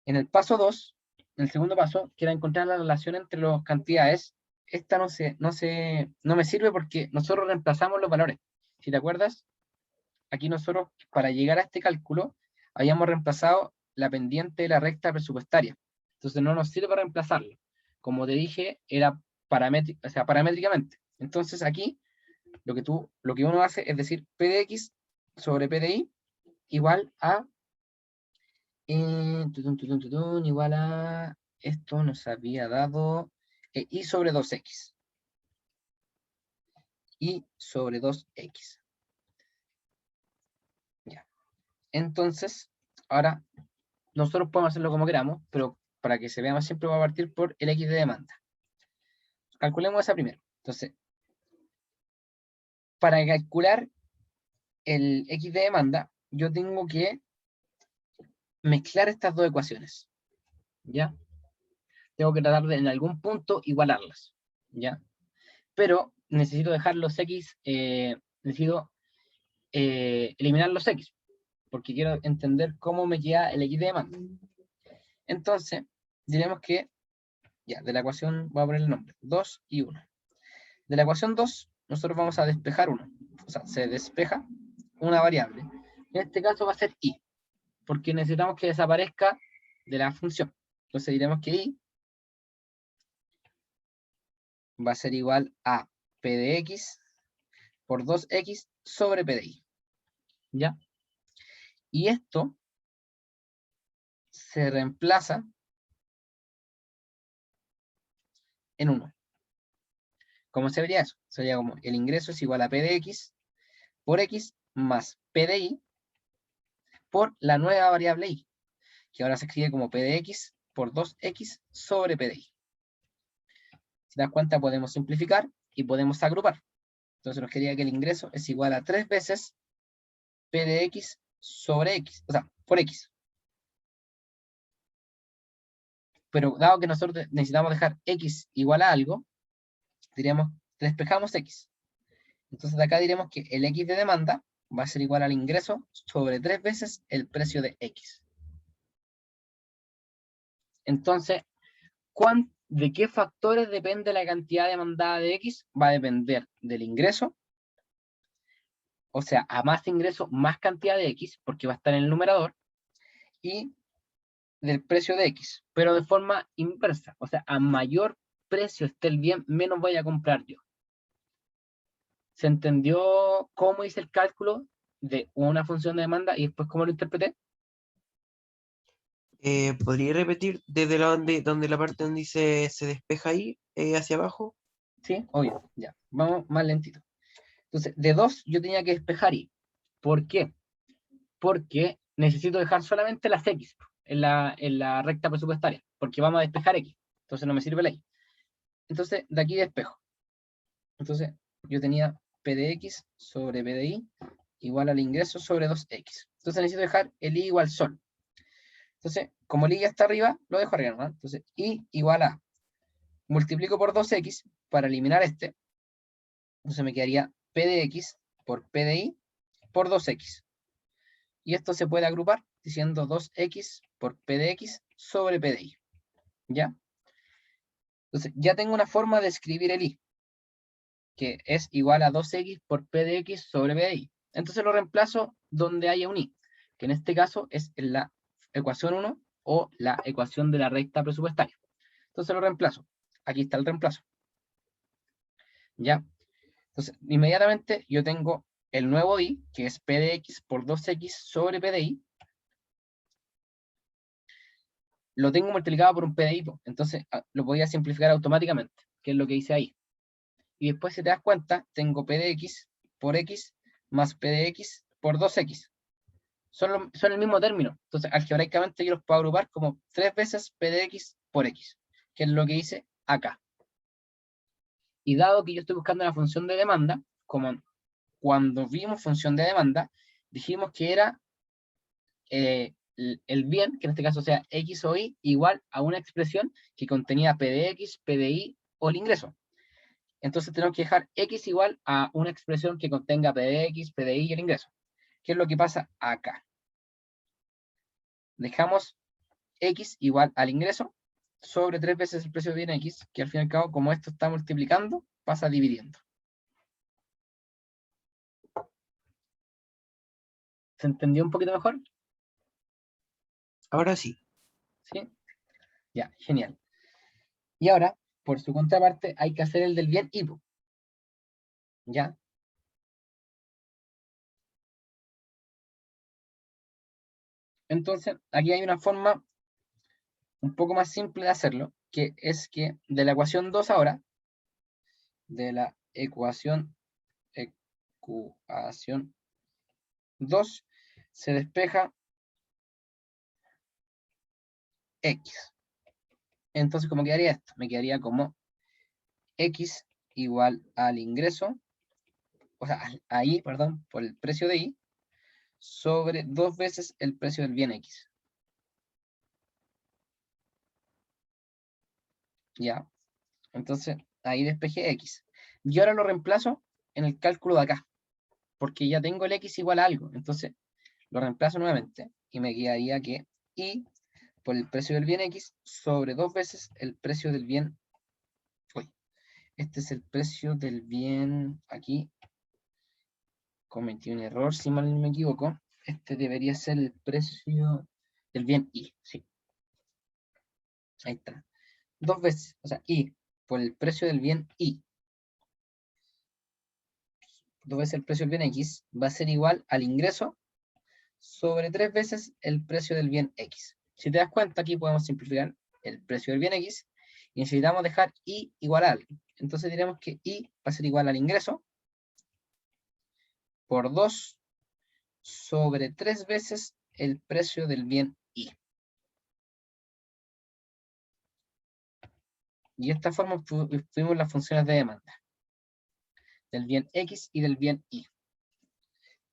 En el paso 2, en el segundo paso, que era encontrar la relación entre las cantidades, esta no me sirve porque nosotros reemplazamos los valores. Si te acuerdas, aquí nosotros, para llegar a este cálculo, habíamos reemplazado la pendiente de la recta presupuestaria. Entonces no nos sirve reemplazarlo. Como te dije, era paramétricamente. Entonces aquí, lo que uno hace es decir P de X sobre P de Y igual a igual a esto nos había dado y sobre 2x. Y sobre 2x. Ya. Entonces, ahora nosotros podemos hacerlo como queramos, pero para que se vea más siempre va a partir por el x de demanda. Calculemos esa primero. Entonces, para calcular el x de demanda, yo tengo que mezclar estas dos ecuaciones. ¿Ya? Tengo que tratar de en algún punto igualarlas. ¿Ya? Pero necesito dejar los x, necesito eliminar los x, porque quiero entender cómo me queda el x de demanda. Entonces, diremos que, ya, de la ecuación voy a poner el nombre, 2 y 1. De la ecuación 2, nosotros vamos a despejar 1. O sea, se despeja una variable. En este caso va a ser y, porque necesitamos que desaparezca de la función. Entonces diremos que y va a ser igual a p de x por 2x sobre p de y. ¿Ya? Y esto se reemplaza en 1. ¿Cómo se vería eso? Sería como el ingreso es igual a p de x por x más p de y por la nueva variable y, que ahora se escribe como p de x por 2x sobre p de y. Si te das cuenta, podemos simplificar y podemos agrupar. Entonces nos quedaría que el ingreso es igual a 3 veces p de x sobre x, o sea, por x. Pero dado que nosotros necesitamos dejar x igual a algo, diríamos, despejamos x. Entonces de acá diremos que el x de demanda va a ser igual al ingreso sobre 3 veces el precio de x. Entonces, ¿de qué factores depende la cantidad demandada de x? Va a depender del ingreso, o sea, a más ingreso, más cantidad de x, porque va a estar en el numerador, y del precio de x, pero de forma inversa, o sea, a mayor precio esté el bien, menos voy a comprar yo. ¿Se entendió cómo hice el cálculo de una función de demanda y después cómo lo interpreté? ¿Podría repetir desde donde la parte donde dice se despeja ahí, hacia abajo? Sí, obvio, ya, vamos más lentito. Entonces, de 2 yo tenía que despejar y. ¿Por qué? Porque necesito dejar solamente las X en la recta presupuestaria, porque vamos a despejar X, entonces no me sirve la Y. Entonces, de aquí despejo. Entonces, yo tenía P de X sobre P de Y igual al ingreso sobre 2X. Entonces necesito dejar el Y igual solo. Entonces, como el Y ya está arriba, lo dejo arriba, ¿no? Entonces, Y igual a, multiplico por 2X para eliminar este. Entonces me quedaría P de X por P de Y por 2X. Y esto se puede agrupar diciendo 2X por P de X sobre P de Y. ¿Ya? Entonces, ya tengo una forma de escribir el Y, que es igual a 2X por P de X sobre P de Y. Entonces lo reemplazo donde haya un Y, que en este caso es en la ecuación 1 o la ecuación de la recta presupuestaria. Entonces lo reemplazo. Aquí está el reemplazo. ¿Ya? Entonces, inmediatamente yo tengo el nuevo Y, que es P de X por 2X sobre P de Y. Lo tengo multiplicado por un P de Y, entonces lo podía simplificar automáticamente, que es lo que hice ahí. Y después, si te das cuenta, tengo P de X por X más P de X por 2X. Son el mismo término. Entonces, algebraicamente yo los puedo agrupar como 3 veces P de X por X, que es lo que hice acá. Y dado que yo estoy buscando la función de demanda, como cuando vimos función de demanda, dijimos que era el bien, que en este caso sea X o Y, igual a una expresión que contenía P de X, P de Y o el ingreso. Entonces tenemos que dejar X igual a una expresión que contenga P de X, P de Y y el ingreso. ¿Qué es lo que pasa acá? Dejamos X igual al ingreso sobre 3 veces el precio de bien X, que al fin y al cabo, como esto está multiplicando, pasa dividiendo. ¿Se entendió un poquito mejor? Ahora sí. ¿Sí? Ya, genial. Y ahora, por su contraparte, hay que hacer el del bien Y. ¿Ya? Entonces, aquí hay una forma un poco más simple de hacerlo, que es que de la ecuación 2 ahora, de la ecuación 2, se despeja X. Entonces, ¿cómo quedaría esto? Me quedaría como X igual al ingreso, o sea, ahí, perdón, por el precio de Y, sobre 2 veces el precio del bien X. ¿Ya? Entonces, ahí despejé X. Y ahora lo reemplazo en el cálculo de acá, porque ya tengo el X igual a algo. Entonces, lo reemplazo nuevamente y me quedaría que Y por el precio del bien X sobre 2 veces el precio del bien. Uy, este es el precio del bien aquí. Cometí un error, si mal no me equivoco. Este debería ser el precio del bien Y, sí. Ahí está. 2 veces, o sea, Y por el precio del bien Y. 2 veces el precio del bien X va a ser igual al ingreso sobre 3 veces el precio del bien X. Si te das cuenta, aquí podemos simplificar el precio del bien X y necesitamos dejar Y igual a algo. Entonces diremos que Y va a ser igual al ingreso por 2 sobre 3 veces el precio del bien Y. Y de esta forma obtuvimos las funciones de demanda del bien X y del bien Y.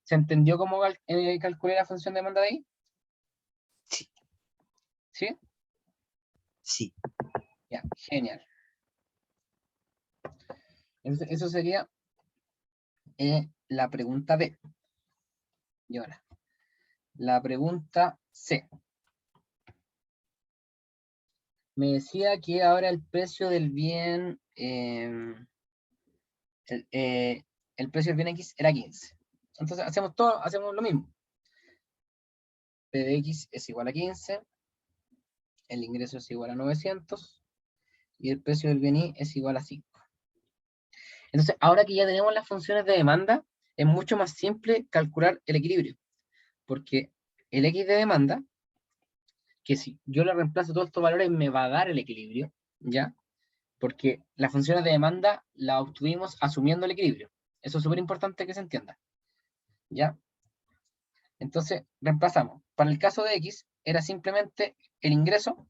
¿Se entendió cómo calculé la función de demanda de ahí? Sí. ¿Sí? Sí. Ya, genial. Entonces, eso sería la pregunta B. Y ahora, la pregunta C. Me decía que ahora el precio del bien, el precio del bien X era 15. Entonces hacemos lo mismo. P de X es igual a 15, el ingreso es igual a 900 y el precio del bien Y es igual a 5. Entonces, ahora que ya tenemos las funciones de demanda, es mucho más simple calcular el equilibrio, porque el X de demanda, que si yo le reemplazo todos estos valores, me va a dar el equilibrio, ¿ya? Porque las funciones de demanda las obtuvimos asumiendo el equilibrio. Eso es súper importante que se entienda, ¿ya? Entonces, reemplazamos para el caso de X, era simplemente el ingreso,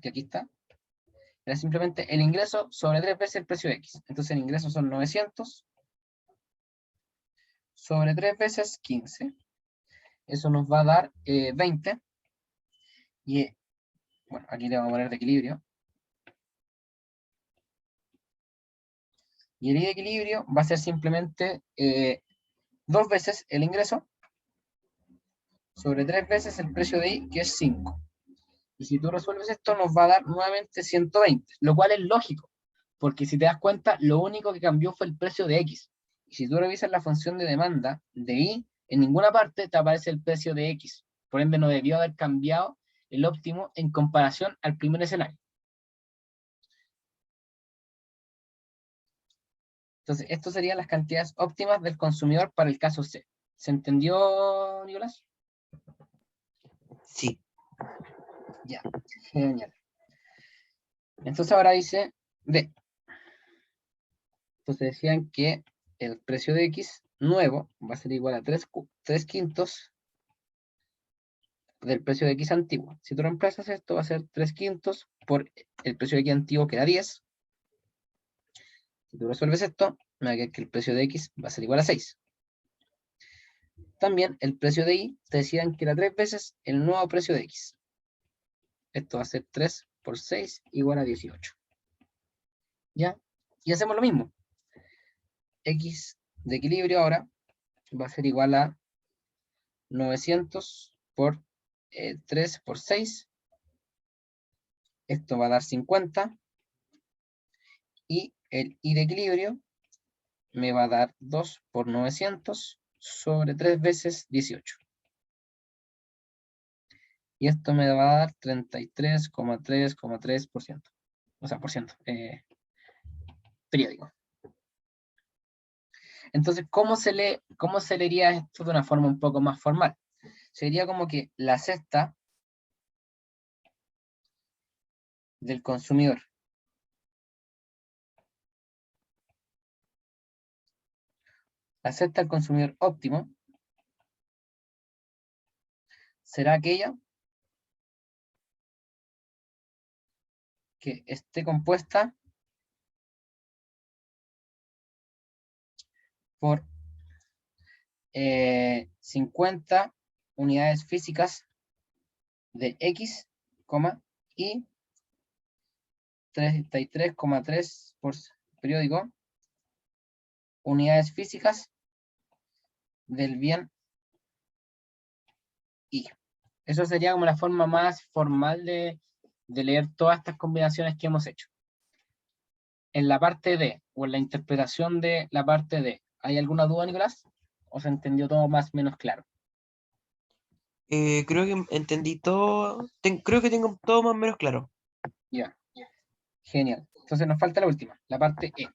que aquí está, era simplemente el ingreso sobre 3 veces el precio de X. Entonces el ingreso son 900 sobre 3 veces 15. Eso nos va a dar 20. Y bueno, aquí le vamos a poner de equilibrio. Y el I de equilibrio va a ser simplemente 2 veces el ingreso sobre 3 veces el precio de I, que es 5. Y si tú resuelves esto, nos va a dar nuevamente 120, lo cual es lógico, porque si te das cuenta, lo único que cambió fue el precio de X. Y si tú revisas la función de demanda de I, en ninguna parte te aparece el precio de X. Por ende, no debió haber cambiado el óptimo en comparación al primer escenario. Entonces, esto serían las cantidades óptimas del consumidor para el caso C. ¿Se entendió, Nicolás? Sí. Ya, genial. Entonces ahora dice D. Entonces decían que el precio de X nuevo va a ser igual a 3 quintos del precio de X antiguo. Si tú reemplazas esto, va a ser 3 quintos por el precio de X antiguo, que era 10. Si tú resuelves esto, me va a quedar que el precio de X va a ser igual a 6. También el precio de Y te decían que era 3 veces el nuevo precio de X. Esto va a ser 3 por 6 igual a 18. ¿Ya? Y hacemos lo mismo. X de equilibrio ahora va a ser igual a 900 por 3 por 6. Esto va a dar 50. Y el I de equilibrio me va a dar 2 por 900 sobre 3 veces 18. Y esto me va a dar 33,3,3%. O sea, por ciento. Periódico. Entonces, ¿cómo se leería esto de una forma un poco más formal? Sería como que la cesta del consumidor del consumidor óptimo será aquella que esté compuesta por 50 unidades físicas de X, y 33,3 por periódico unidades físicas del bien Y. Eso sería como la forma más formal de leer todas estas combinaciones que hemos hecho. En la parte D, o en la interpretación de la parte D, ¿hay alguna duda, Nicolás? ¿O se entendió todo más o menos claro? Creo que entendí todo. Creo que tengo todo más o menos claro. Ya, genial. Entonces nos falta la última, la parte E.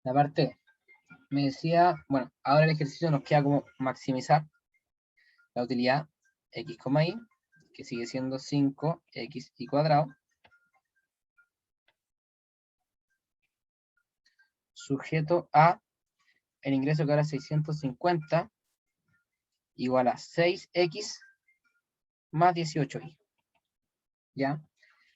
La parte E. Me decía, bueno, ahora el ejercicio nos queda como maximizar la utilidad x, y, que sigue siendo 5xy cuadrado, sujeto a el ingreso que ahora es 650, igual a 6x más 18y. ¿Ya?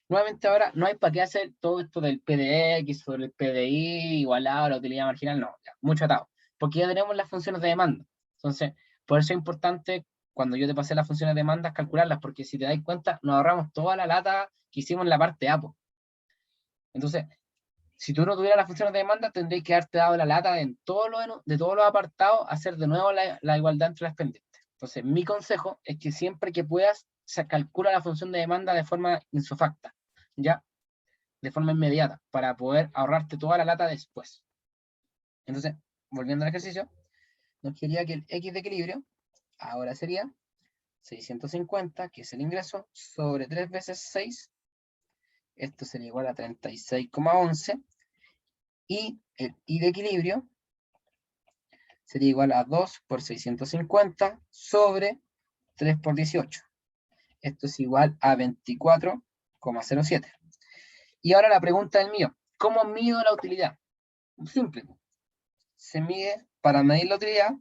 Nuevamente ahora no hay para qué hacer todo esto del PDX sobre el PDI igualado a la utilidad marginal, no, ya, mucho atado, porque ya tenemos las funciones de demanda. Entonces, por eso es importante cuando yo te pasé las funciones de demanda calcularlas, porque si te dais cuenta, nos ahorramos toda la lata que hicimos en la parte A. Entonces, si tú no tuvieras las funciones de demanda, tendréis que haberte dado la lata de todos los apartados, hacer de nuevo la igualdad entre las pendientes. Entonces, mi consejo es que siempre que puedas, se calcula la función de demanda de forma insofacta, ¿ya? De forma inmediata, para poder ahorrarte toda la lata después. Entonces, volviendo al ejercicio, nos quería que el X de equilibrio ahora sería 650, que es el ingreso, sobre 3 veces 6. Esto sería igual a 36,11. Y el I de equilibrio sería igual a 2 por 650 sobre 3 por 18. Esto es igual a 24,07. Y ahora la pregunta del mío, ¿cómo mido la utilidad? Simple. Se mide para medir la utilidad,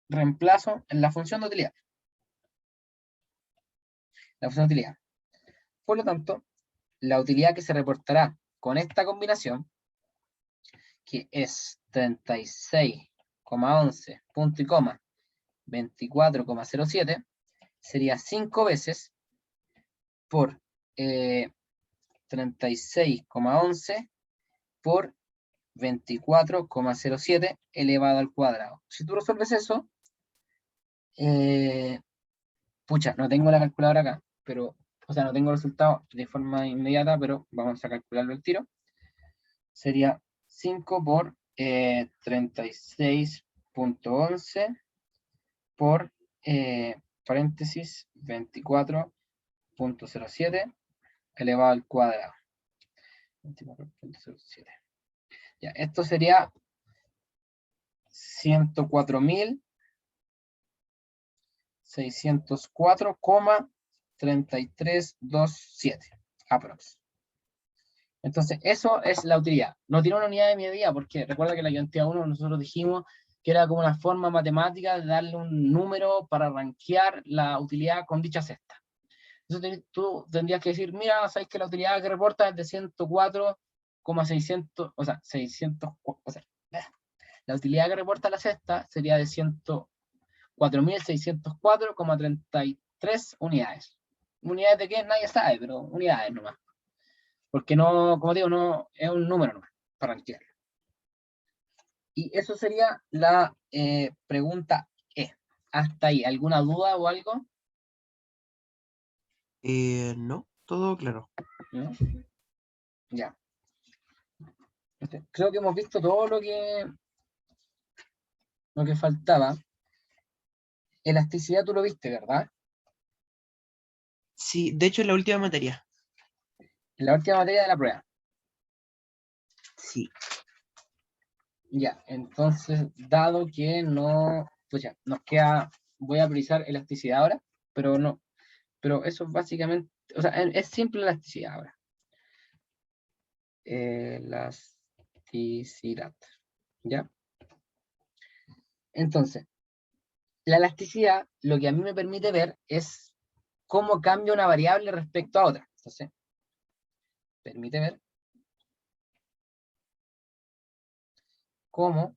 reemplazo en la función de utilidad. La función de utilidad. Por lo tanto, la utilidad que se reportará con esta combinación, que es 36,11 punto y coma 24,07, sería 5 veces por 36,11 por 24,07 elevado al cuadrado. Si tú resuelves eso, pucha, no tengo la calculadora acá, pero, o sea, no tengo el resultado de forma inmediata, pero vamos a calcularlo al tiro. Sería 5 por 36,11 por paréntesis 24,07 elevado al cuadrado. 24,07. Ya, esto sería 104.604,3327 aprox. Entonces, eso es la utilidad. No tiene una unidad de medida, porque recuerda que la cantidad 1 nosotros dijimos que era como una forma matemática de darle un número para rankear la utilidad con dicha cesta. Entonces tú tendrías que decir, mira, sabes que la utilidad que reporta es de 104,600, o sea, 600, o sea, la utilidad que reporta la cesta sería de 104.604,33 unidades. ¿Unidades de qué? Nadie sabe, pero unidades nomás. Porque no, como digo, no es un número nomás para rankear. Y eso sería la pregunta E. Hasta ahí, ¿alguna duda o algo? No, todo claro. ¿No? Ya. Creo que hemos visto todo lo que faltaba. Elasticidad tú lo viste, ¿verdad? Sí, de hecho, en la última materia. En la última materia de la prueba. Sí. Ya, entonces, dado que no, pues ya, nos queda, voy a priorizar elasticidad ahora, pero no, pero eso es básicamente, o sea, es simple elasticidad ahora. Elasticidad, ¿ya? Entonces, la elasticidad, lo que a mí me permite ver es cómo cambia una variable respecto a otra. Entonces, permite ver cómo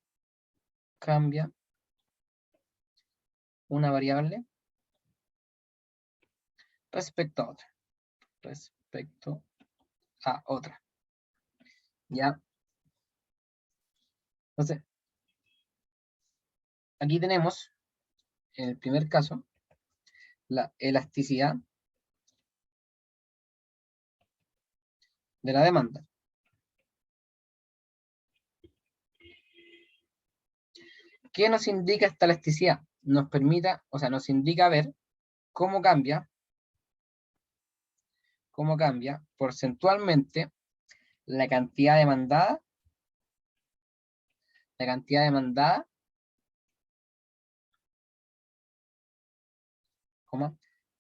cambia una variable respecto a otra. Respecto a otra. ¿Ya? Entonces, aquí tenemos, en el primer caso, la elasticidad de la demanda. ¿Qué nos indica esta elasticidad? Nos permita, o sea, nos indica ver cómo cambia porcentualmente la cantidad demandada,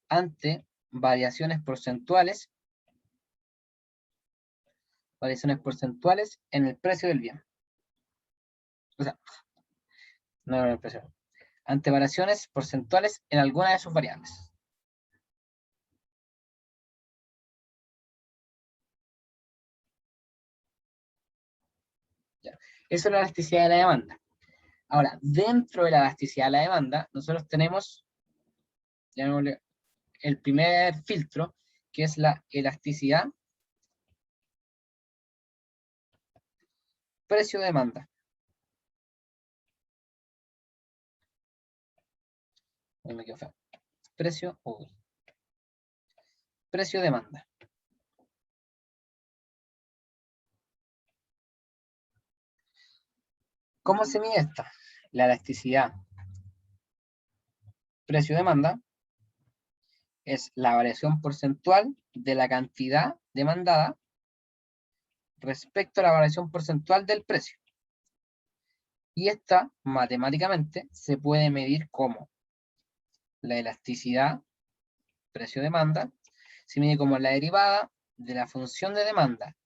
ante variaciones porcentuales en el precio del bien. O sea, no en el precio, ante variaciones porcentuales en alguna de sus variables. Ya. Eso es la elasticidad de la demanda. Ahora, dentro de la elasticidad de la demanda, nosotros tenemos, llamémosle, el primer filtro, que es la elasticidad precio-demanda. Me quedo feo. Precio-demanda. ¿Cómo se mide esta? La elasticidad precio-demanda es la variación porcentual de la cantidad demandada respecto a la variación porcentual del precio. Y esta, matemáticamente, se puede medir como la elasticidad precio-demanda, se mide como la derivada de la función de demanda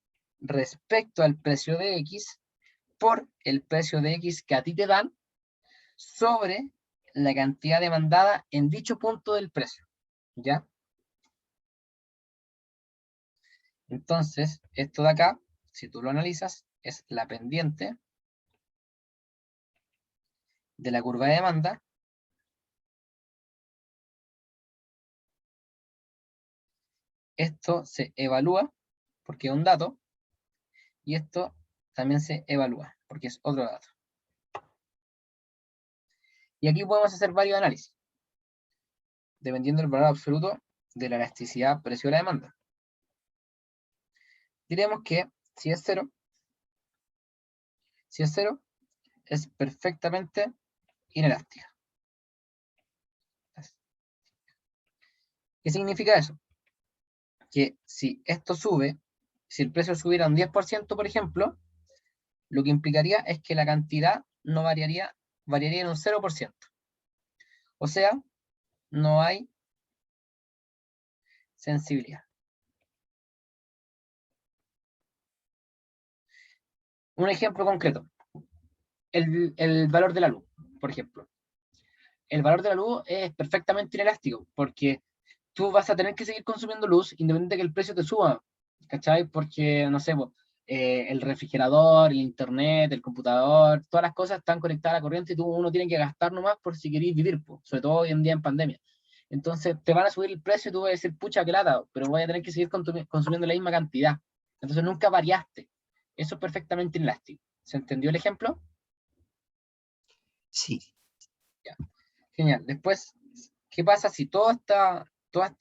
respecto al precio de X por el precio de X que a ti te dan sobre la cantidad demandada en dicho punto del precio, ¿ya? Entonces, esto de acá, si tú lo analizas, es la pendiente de la curva de demanda esto se evalúa porque es un dato y esto también se evalúa porque es otro dato. Y aquí podemos hacer varios análisis dependiendo del valor absoluto de la elasticidad precio de la demanda. Diremos que si es cero es perfectamente inelástica. ¿Qué significa eso? Que si esto sube, si el precio subiera un 10%, por ejemplo, lo que implicaría es que la cantidad no variaría en un 0%. O sea, no hay sensibilidad. Un ejemplo concreto, el valor de la luz, por ejemplo. El valor de la luz es perfectamente inelástico, porque tú vas a tener que seguir consumiendo luz independiente de que el precio te suba, ¿cachai? Porque, no sé, el refrigerador, el internet, el computador, todas las cosas están conectadas a la corriente y uno tiene que gastar nomás por si queréis vivir, sobre todo hoy en día en pandemia. Entonces te van a subir el precio y tú vas a decir, pucha, qué lata, pero voy a tener que seguir consumiendo la misma cantidad. Entonces nunca variaste. Eso es perfectamente inelástico. ¿Se entendió el ejemplo? Sí. Ya. Genial. Después, ¿qué pasa si toda esta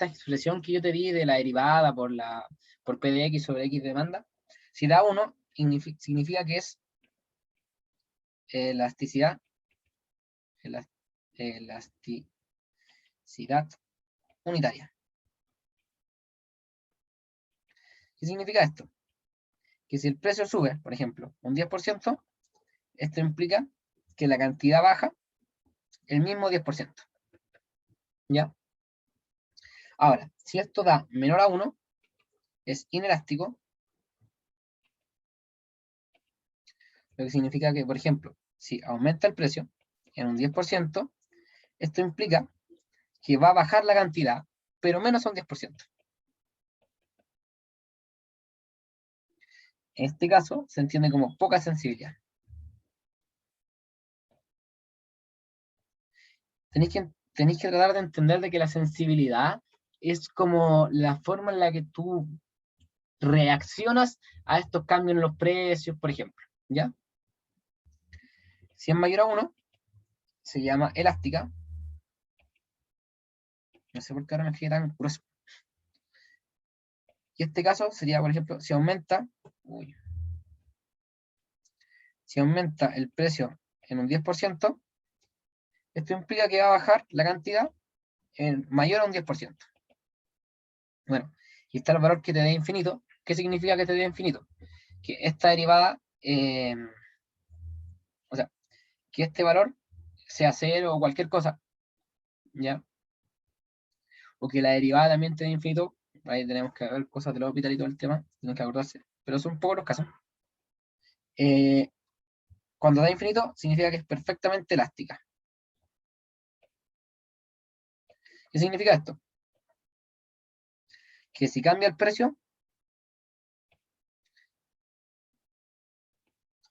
expresión que yo te di de la derivada por P de X sobre X demanda, si da 1, significa que es elasticidad, elasticidad unitaria. ¿Qué significa esto? Que si el precio sube, por ejemplo, un 10%, esto implica que la cantidad baja el mismo 10%. ¿Ya? Ahora, si esto da menor a 1, es inelástico, lo que significa que, por ejemplo, si aumenta el precio en un 10%, esto implica que va a bajar la cantidad, pero menos a un 10%. En este caso, se entiende como poca sensibilidad. Tenéis que tratar de entender de que la sensibilidad es como la forma en la que tú reaccionas a estos cambios en los precios, por ejemplo, ¿ya? Si es mayor a 1, se llama elástica. No sé por qué ahora me escribe tan grueso. Y este caso sería, por ejemplo, si aumenta el precio en un 10%, esto implica que va a bajar la cantidad en mayor a un 10%. Bueno, y está el valor que te dé infinito. ¿Qué significa que te dé infinito? Que esta derivada, o sea, que este valor sea cero o cualquier cosa, ¿ya? O que la derivada también te dé infinito. Ahí tenemos que ver cosas de los hospitales y todo el tema, tenemos que acordarse, pero son pocos los casos. Cuando da infinito, significa que es perfectamente elástica. ¿Qué significa esto? Que si cambia el precio,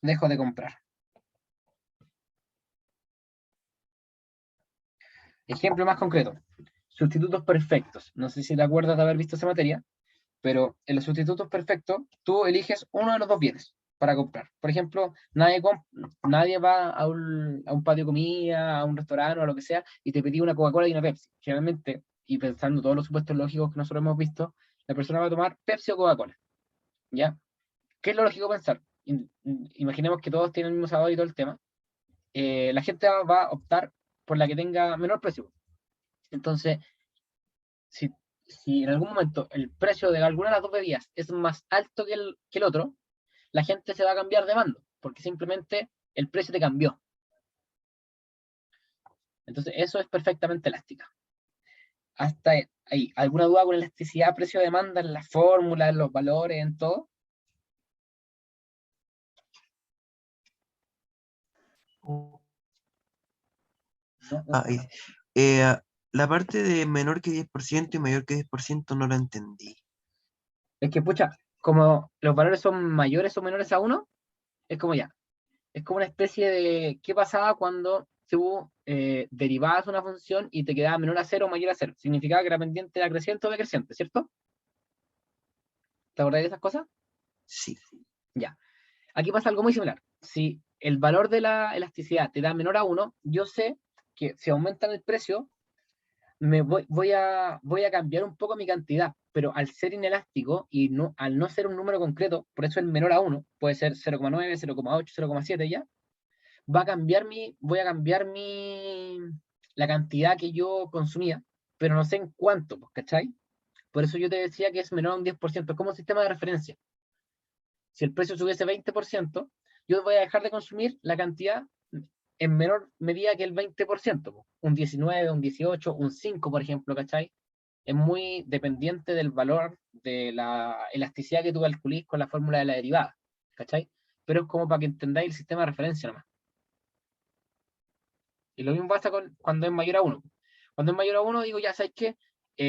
dejo de comprar. Ejemplo más concreto. Sustitutos perfectos. No sé si te acuerdas de haber visto esa materia, pero en los sustitutos perfectos, tú eliges uno de los dos bienes para comprar. Por ejemplo, nadie va a un patio de comida, a un restaurante o a lo que sea, y te pedí una Coca-Cola y una Pepsi. Generalmente, y pensando todos los supuestos lógicos que nosotros hemos visto, la persona va a tomar Pepsi o Coca-Cola. ¿Ya? ¿Qué es lo lógico pensar? Imaginemos que todos tienen el mismo sabor y todo el tema. La gente va a optar por la que tenga menor precio. Entonces, si en algún momento el precio de alguna de las dos bebidas es más alto que el otro, la gente se va a cambiar de bando, porque simplemente el precio te cambió. Entonces, eso es perfectamente elástica. Hasta ahí. ¿Alguna duda con elasticidad, precio, demanda, en la fórmula, en los valores, en todo? No, no. Ah, la parte de menor que 10% y mayor que 10% no la entendí. Es que, pucha, como los valores son mayores o menores a 1, es como ya. Es como una especie de qué pasaba cuando tú derivabas una función y te quedaba menor a 0 o mayor a 0. Significaba que la pendiente era creciente o decreciente, ¿cierto? ¿Te acordás de esas cosas? Sí. Ya. Aquí pasa algo muy similar. Si el valor de la elasticidad te da menor a 1, yo sé que si aumentan el precio, voy a cambiar un poco mi cantidad, pero al ser inelástico y no, al no ser un número concreto, por eso el menor a 1, puede ser 0,9, 0,8, 0,7 ya, voy a cambiar la cantidad que yo consumía, pero no sé en cuánto, pues, ¿cachai? Por eso yo te decía que es menor a un 10%, es como un sistema de referencia. Si el precio subiese 20%, yo voy a dejar de consumir la cantidad en menor medida que el 20%, po. Un 19, un 18, un 5, por ejemplo, ¿cachai? Es muy dependiente del valor de la elasticidad que tú calculís con la fórmula de la derivada, ¿cachai? Pero es como para que entendáis el sistema de referencia nomás. Y lo mismo pasa cuando es mayor a 1. Cuando es mayor a 1, digo, ya sabes que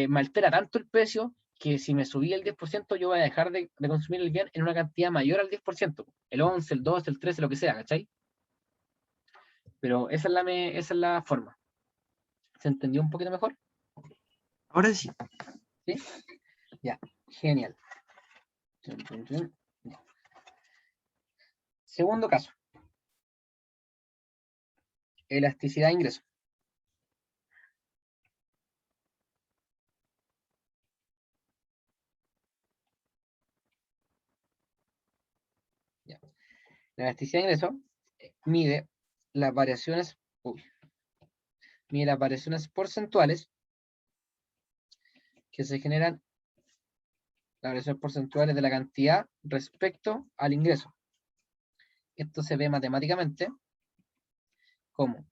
me altera tanto el precio que si me subí el 10%, yo voy a dejar de consumir el bien en una cantidad mayor al 10%. El 11, el 12, el 13, lo que sea, ¿cachai? Pero esa es la forma. ¿Se entendió un poquito mejor? Ahora sí. ¿Sí? Ya, genial. Chun, chun, chun. Ya. Segundo caso, elasticidad de ingreso. Ya. La elasticidad de ingreso mide las variaciones, uy, mide las variaciones porcentuales que se generan, las variaciones porcentuales de la cantidad respecto al ingreso. Esto se ve matemáticamente como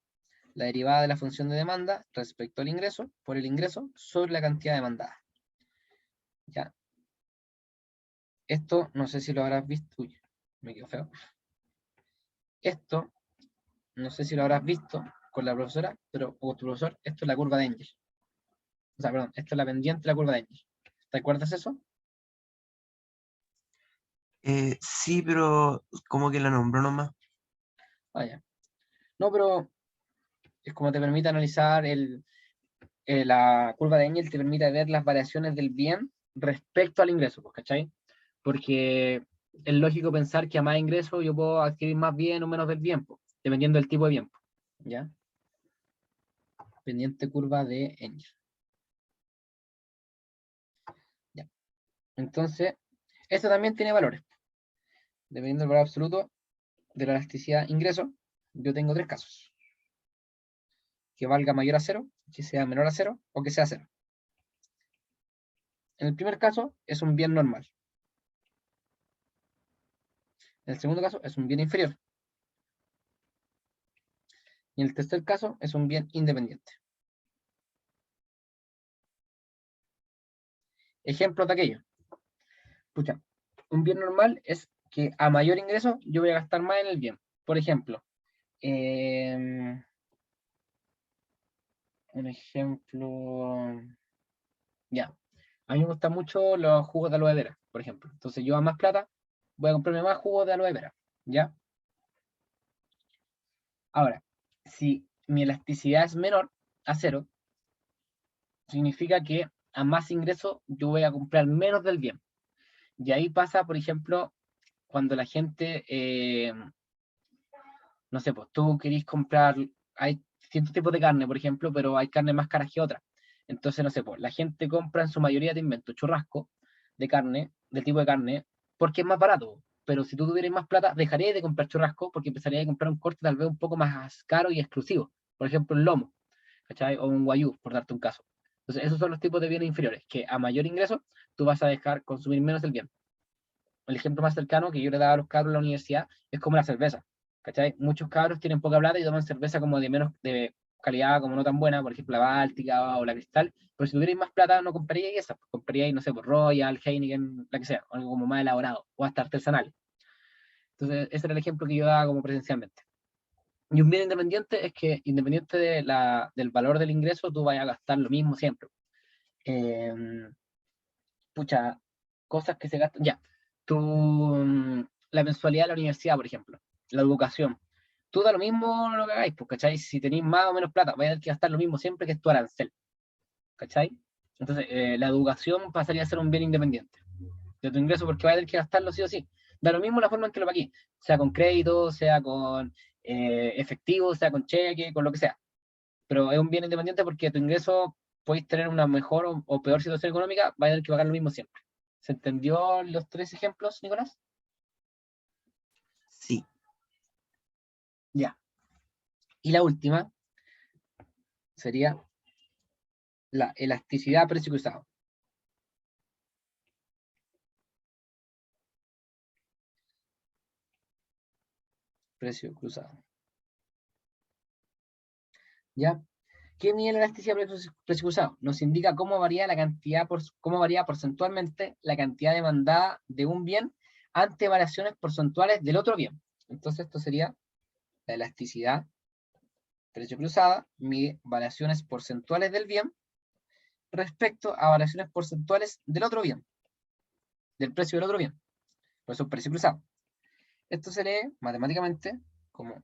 la derivada de la función de demanda respecto al ingreso por el ingreso sobre la cantidad demandada. ¿Ya? Esto no sé si lo habrás visto. Uy, me quedo feo. Esto no sé si lo habrás visto con la profesora, pero o con tu profesor, esto es la curva de Engel. O sea, perdón, esto es la pendiente de la curva de Engel. ¿Te acuerdas eso? Sí, pero como que la nombró nomás. Vaya. No, pero es como te permite analizar la curva de Engel, te permite ver las variaciones del bien respecto al ingreso, pues, ¿cachai? Porque es lógico pensar que a más ingresos yo puedo adquirir más bien o menos del bien, pues, dependiendo del tipo de bien, pues, ¿ya? Pendiente curva de Engel. ¿Ya? Entonces, esto también tiene valores. Dependiendo del valor absoluto de la elasticidad ingreso, yo tengo tres casos. Que valga mayor a cero, que sea menor a cero o que sea cero. En el primer caso es un bien normal. En el segundo caso es un bien inferior. Y en el tercer caso es un bien independiente. Ejemplo de aquello. Pucha, un bien normal es que a mayor ingreso yo voy a gastar más en el bien. Por ejemplo, un ejemplo, ya, a mí me gustan mucho los jugos de aloe vera, por ejemplo. Entonces yo a más plata voy a comprarme más jugos de aloe vera, ¿ya? Ahora, si mi elasticidad es menor a cero, significa que a más ingreso yo voy a comprar menos del bien. Y ahí pasa, por ejemplo, cuando la gente, no sé, pues tú querís comprar, hay distintos tipos de carne, por ejemplo, pero hay carne más caras que otras. Entonces, no sé, pues la gente compra en su mayoría, te invento, churrasco de carne, del tipo de carne, porque es más barato. Pero si tú tuvieras más plata, dejarías de comprar churrasco porque empezarías a comprar un corte tal vez un poco más caro y exclusivo. Por ejemplo, el lomo, ¿cachai? O un guayú, por darte un caso. Entonces, esos son los tipos de bienes inferiores, que a mayor ingreso, tú vas a dejar consumir menos el bien. El ejemplo más cercano que yo le daba a los cabros en la universidad es como la cerveza, ¿cachai? Muchos cabros tienen poca plata y toman cerveza como de menos de calidad, como no tan buena, por ejemplo la Báltica o la Cristal, Pero si tuvierais más plata, no compraríais esas, compraríais, no sé, por Royal, Heineken, la que sea, algo como más elaborado, o hasta artesanal. Entonces, ese era el ejemplo que yo daba como presencialmente. Y un bien independiente es que, independiente del valor del ingreso, tú vayas a gastar lo mismo siempre. Eh, pucha, cosas que se gastan. Ya, la mensualidad de la universidad, por ejemplo, la educación. Tú da lo mismo lo que hagáis, pues, ¿cachai? Si tenéis más o menos plata, vais a tener que gastar lo mismo siempre que es tu arancel, ¿cachai? Entonces, la educación pasaría a ser un bien independiente de tu ingreso porque vais a tener que gastarlo sí o sí. Da lo mismo la forma en que lo paguís, sea con crédito, sea con efectivo, sea con cheque, con lo que sea. Pero es un bien independiente porque tu ingreso podéis tener una mejor o peor situación económica, vais a tener que pagar lo mismo siempre. ¿Se entendió los tres ejemplos, Nicolás? Sí. Ya. Y la última sería la elasticidad precio cruzado. Precio cruzado. ¿Ya? ¿Qué mide la elasticidad precio cruzado? Nos indica cómo varía la cantidad cómo varía porcentualmente la cantidad demandada de un bien ante variaciones porcentuales del otro bien. Entonces esto sería la elasticidad precio cruzada, mide variaciones porcentuales del bien respecto a variaciones porcentuales del otro bien, del precio del otro bien. Por eso precio cruzado. Esto se lee matemáticamente como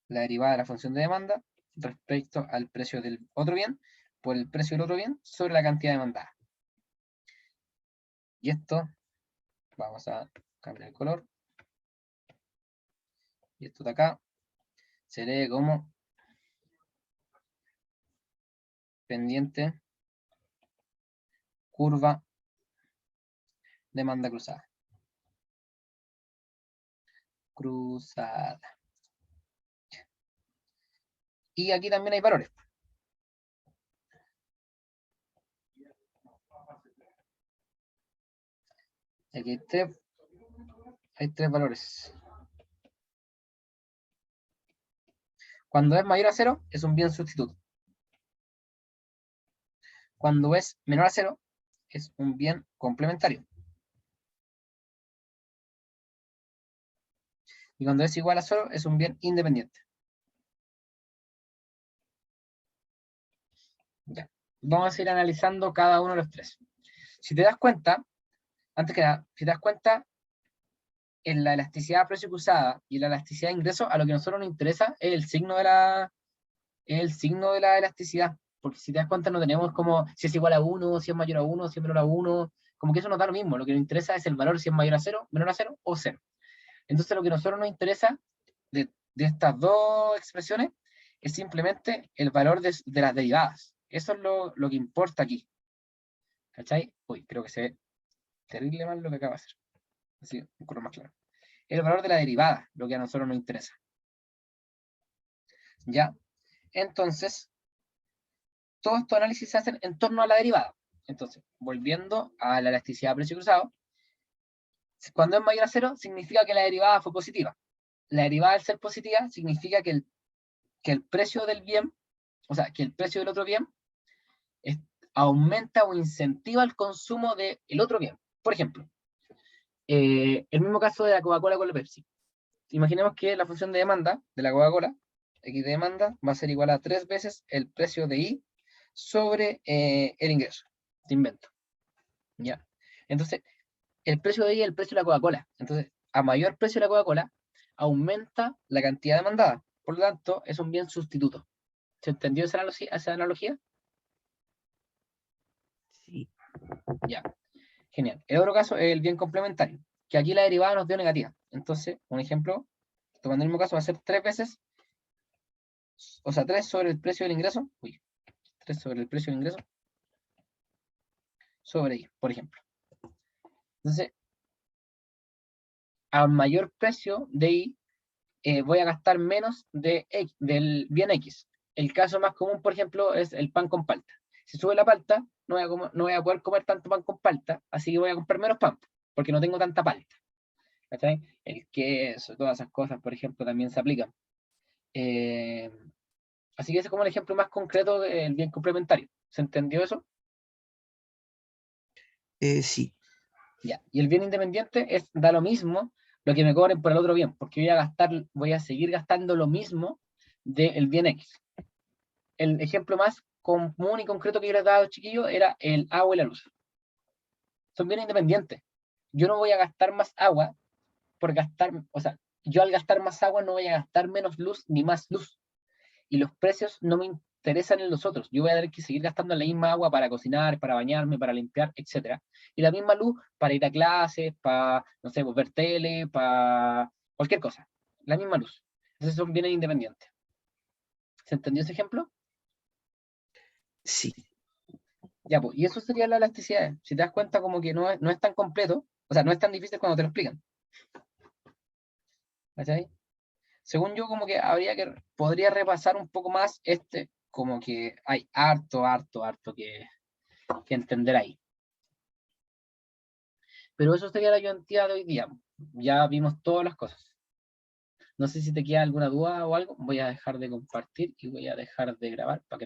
la derivada de la función de demanda respecto al precio del otro bien por el precio del otro bien sobre la cantidad demandada. Y esto, vamos a cambiar el color. Y esto de acá se lee como pendiente curva demanda cruzada. Cruzada. Y aquí también hay valores. Aquí hay tres valores. Cuando es mayor a 0, es un bien sustituto. Cuando es menor a 0, es un bien complementario. Y cuando es igual a 0, es un bien independiente. Ya. Vamos a ir analizando cada uno de los tres. Si te das cuenta, antes que nada, si te das cuenta, en la elasticidad precio cruzada y la elasticidad de ingreso, a lo que a nosotros nos interesa es el signo de la elasticidad. Porque si te das cuenta, no tenemos como si es igual a 1, si es mayor a 1, si es menor a 1. Como que eso nos da lo mismo. Lo que nos interesa es el valor si es mayor a 0, menor a 0 o 0. Entonces, lo que a nosotros nos interesa de estas dos expresiones es simplemente el valor de las derivadas. Eso es lo que importa aquí. ¿Cachai? Uy, creo que se ve terrible mal lo que acaba de hacer. Así, un color más claro. El valor de la derivada, lo que a nosotros nos interesa. ¿Ya? Entonces, todos estos análisis se hacen en torno a la derivada. Entonces, volviendo a la elasticidad precio cruzado, cuando es mayor a 0, significa que la derivada fue positiva. La derivada al ser positiva significa que el precio del bien, o sea, que el precio del otro bien es, aumenta o incentiva el consumo del otro bien. Por ejemplo, el mismo caso de la Coca-Cola con la Pepsi. Imaginemos que la función de demanda de la Coca-Cola, X de demanda, va a ser igual a 3 veces el precio de I sobre el ingreso. Te invento. ¿Ya? Entonces, el precio de I es el precio de la Coca-Cola. Entonces, a mayor precio de la Coca-Cola, aumenta la cantidad demandada. Por lo tanto, es un bien sustituto. ¿Se entendió esa analogía? Sí. Ya. Genial. El otro caso es el bien complementario, que aquí la derivada nos dio negativa. Entonces, un ejemplo, tomando el mismo caso, va a ser 3 veces, o sea, 3 sobre el precio del ingreso. Uy, 3 sobre el precio del ingreso sobre I, por ejemplo. Entonces, a mayor precio de I, voy a gastar menos del bien X. El caso más común, por ejemplo, es el pan con palta. Si sube la palta, no voy a poder comer tanto pan con palta, así que voy a comprar menos pan, porque no tengo tanta palta. ¿Cachai? El queso, todas esas cosas, por ejemplo, también se aplican. Así que ese es como el ejemplo más concreto del bien complementario. ¿Se entendió eso? Sí, Ya. Y el bien independiente da lo mismo lo que me cobren por el otro bien, porque voy a seguir gastando lo mismo del bien X. El ejemplo más común y concreto que yo les he dado, chiquillos, era el agua y la luz. Son bienes independientes. Yo no voy a gastar más agua por gastar, o sea, yo al gastar más agua no voy a gastar menos luz ni más luz. Y los precios no me interesan en los otros. Yo voy a tener que seguir gastando la misma agua para cocinar, para bañarme, para limpiar, etcétera. Y la misma luz para ir a clases, para, no sé, pues, ver tele, para cualquier cosa. La misma luz. Entonces son bienes independientes. ¿Se entendió ese ejemplo? sí. Ya, pues, y eso sería la elasticidad. Si te das cuenta, como que no es tan completo, o sea, no es tan difícil cuando te lo explican. ¿Cachai? Según yo, como que podría repasar un poco más como que hay harto que entender ahí. Pero eso sería la ayudantía de hoy día. Ya vimos todas las cosas. No sé si te queda alguna duda o algo. Voy a dejar de compartir y voy a dejar de grabar para que